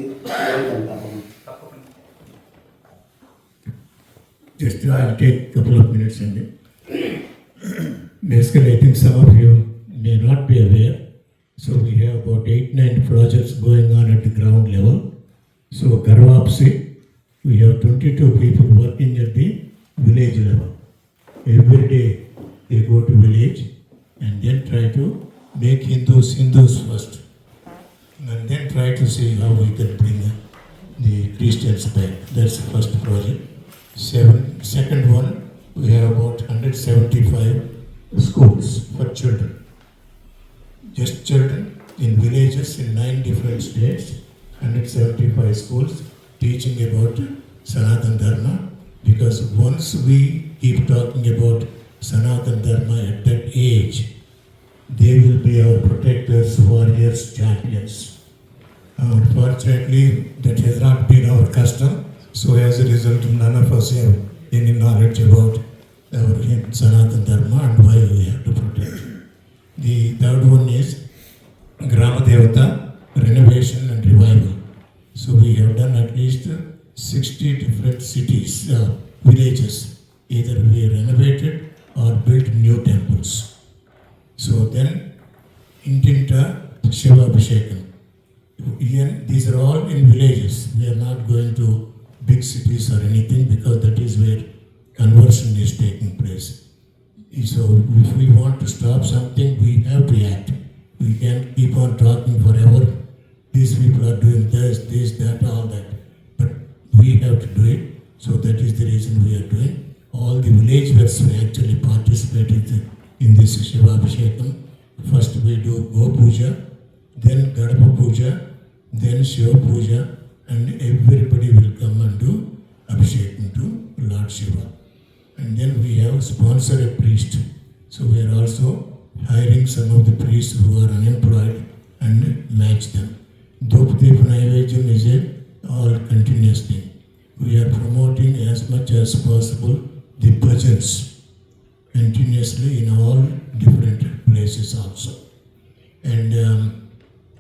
Just I'll take a couple of minutes and basically I think some of you may not be aware, so we have about 8-9 projects going on at the ground level. So Garvapsi, we have 22 people working at the village level. Every day they go to village and then try to make Hindus first, and then try to see how we can bring the Christians back. That's the first project. Second one, we have about 175 schools for children. Just children in villages in 9 different states, 175 schools teaching about Sanatana Dharma. Because once we keep talking about Sanatana Dharma at that age, they will be our protectors, warriors, champions. Unfortunately, that has not been our custom. So as a result, none of us have any knowledge about our Sanatana Dharma and why we have to protect it. The third one is Grama Devata, renovation and revival. So we have done at least 60 different cities, villages. Either we renovated or built new temples. So then, Intinta Shiva Abhishekam. These are all in villages. We are not going to big cities or anything because that is where conversion is taking place. So if we want to stop something, we have to act. We can't keep on talking forever. These people are doing this, that, all that. But we have to do it. So that is the reason we are doing. All the villagers actually participated in this Shiva Abhishekam. First we do Go Puja, then Gadapa Puja, then Shiva Puja, and everybody will come and do Abhishekam to Lord Shiva. And then we have sponsor a priest. So we are also hiring some of the priests who are unemployed and match them. Dopdeep Naivajam is a all continuous thing. We are promoting as much as possible the bhajans continuously in all different places also. And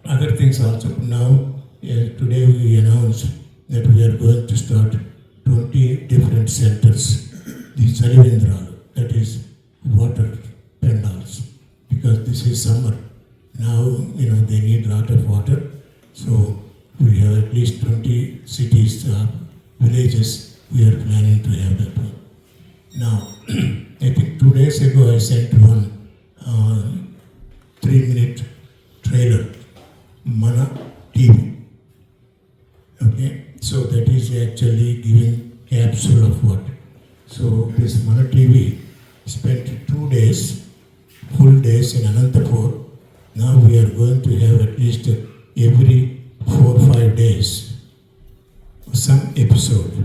other things also. Now, today we announced that we are going to start 20 different centers. The Salivendralu, that is water pendants, because this is summer. Now, they need a lot of water. So we have at least 20 cities, villages, we are planning to have that one. Now, I think 2 days ago I sent one 3-minute trailer, Mana TV. Okay, so that is actually giving capsule of what? So this Mana TV spent 2 days, full days in Anantapur. Now we are going to have at least every 4 or 5 days some episode.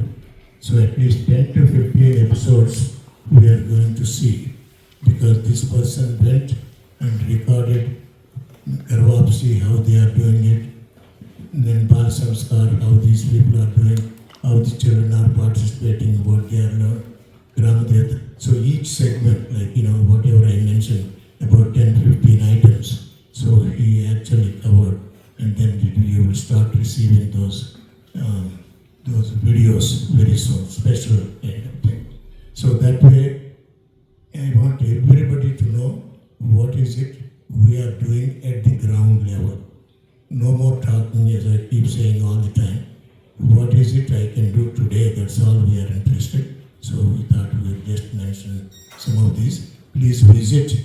So at least 10 to 15 episodes we are going to see, because this person went and recorded Garvapsi, how they are doing it, and then Bal Samskar, how these people are doing, how the children are participating, what they are learning, Gramadevata. So each segment, like, whatever I mentioned, about 10-15 items. So he actually covered, and then you will start receiving those videos very soon, special kind of thing. So that way, I want everybody to know what is it we are doing at the ground level. No more talking, as I keep saying all the time. What is it I can do today? That's all we are interested. So we thought we would just mention some of these. Please visit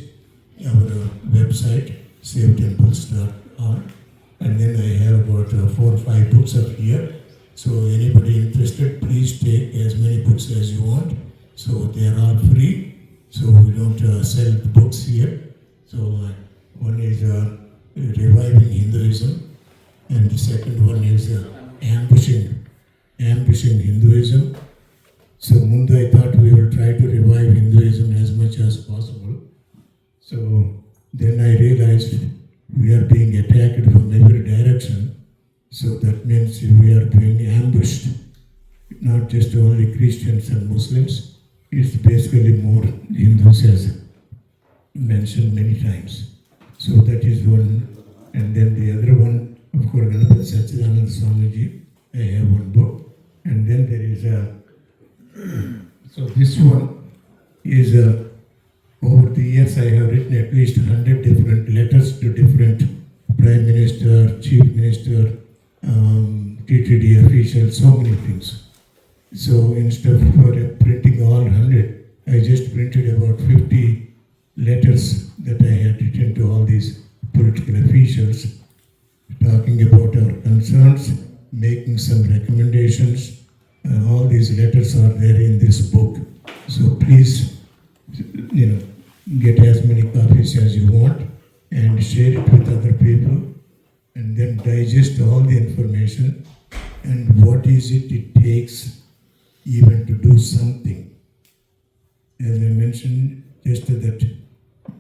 our website, savetemples.org. And then I have about 4 or 5 books up here. So anybody interested, please take as many books as you want. So they are all free. So we don't sell books here. So one is Reviving Hinduism, and the second one is Ambushing Hinduism. So Mundu, I thought we will try to revive Hinduism as much as possible. So then I realized we are being attacked from every direction. So that means we are being ambushed, not just only Christians and Muslims. It's basically more Hindus, as mentioned many times. So that is one. And then the other one, of course, Ganapati Sachidananda Swamiji, I have one book. And then there is so this one is over the years I have written at least 100 different letters to different Prime Minister, Chief Minister, TTD officials, so many things. So instead of printing all 100, I just printed about 50 letters that I had written to all these political officials, talking about our concerns, making some recommendations. All these letters are there in this book. So please, get as many copies as you want and share it with other people, and then digest all the information and what is it takes even to do something. As I mentioned just that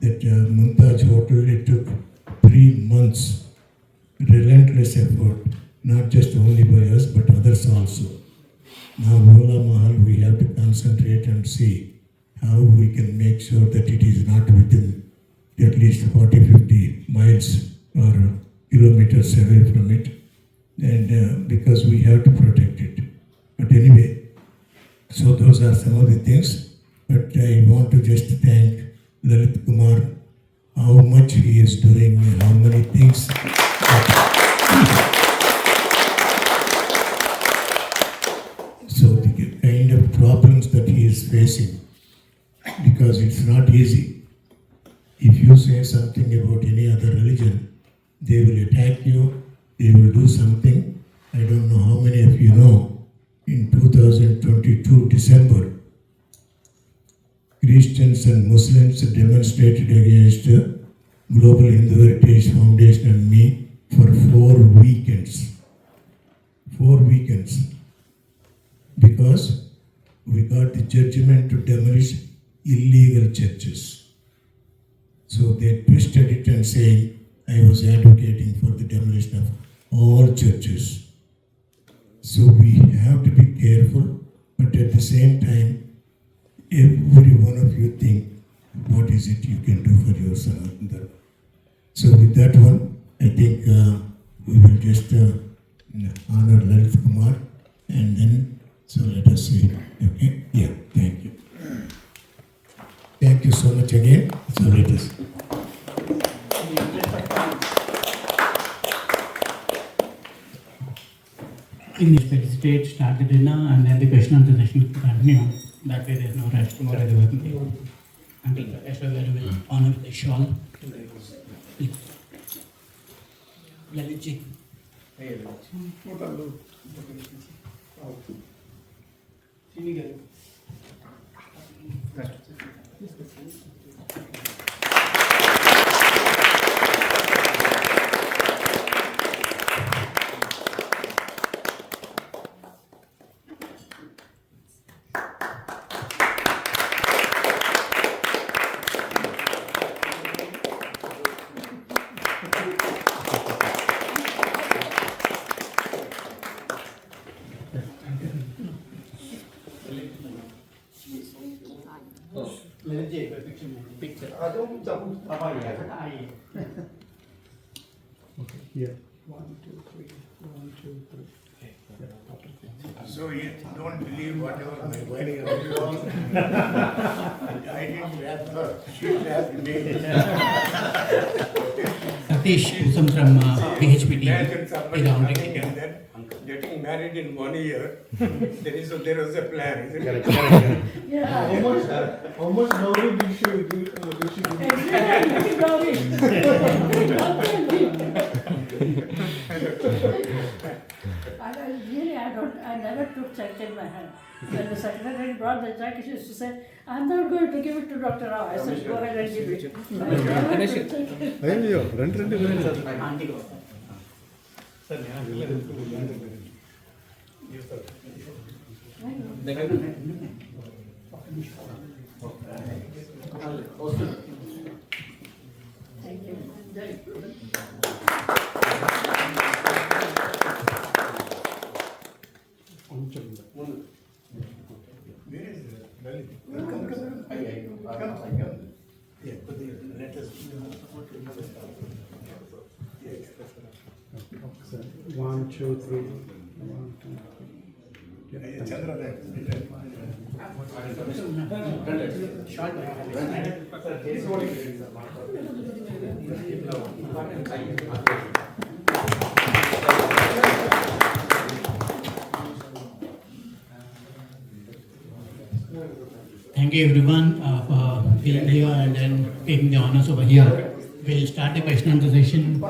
Mumtaz Hotel, it took 3 months, relentless effort, not just only by us but others also. Now Ola Mahal, we have to concentrate and see how we can make sure that it is not within at least 40-50 miles or kilometers away from it, and because we have to protect it. But anyway, so those are some of the things. But I want to just thank Lalit Kumar, how much he is doing and how many things. So the kind of problems that he is facing, because it's not easy. If you say something about any other religion, they will attack you, they will do something. I don't know how many of you know, in 2022 December, Christians and Muslims demonstrated against Global Hindu Heritage Foundation and me for 4 weekends. 4 weekends. Because we got the judgment to demolish illegal churches. So they twisted it and saying I was advocating for the demolition of all churches. So we have to be careful, but at the same time, every one of you think, what is it you can do for your Sanatana Dharma? So with that one, I think we will just honor Lalit Kumar, and then, so let us see. Okay? Yeah, thank you. Thank you so much again. So let us. In this steady state, start the dinner, and then the question answer session will continue. That way, there's no rush to the work. Until Ashwagandha will honor with a shawl. Please. Lalitji. So you don't believe whatever my wife told you. I didn't wrap her. She wrapped me. Satish Usam from PHPT is on And then getting married in 1 year, there was a plan, isn't it? How much dowry did she give? I never took check in my hand. When the secretary brought the check, she used to say, I'm not going to give it to Dr. Rao. I said, go ahead and give it. I never took check in. అయ్యో రండి Thank you. Very good. Where is Lalit? Come. Yeah, let us. One, two, three. 1, 2, 3. Thank you everyone for being here and then taking the honors over here. We'll start the question answer session.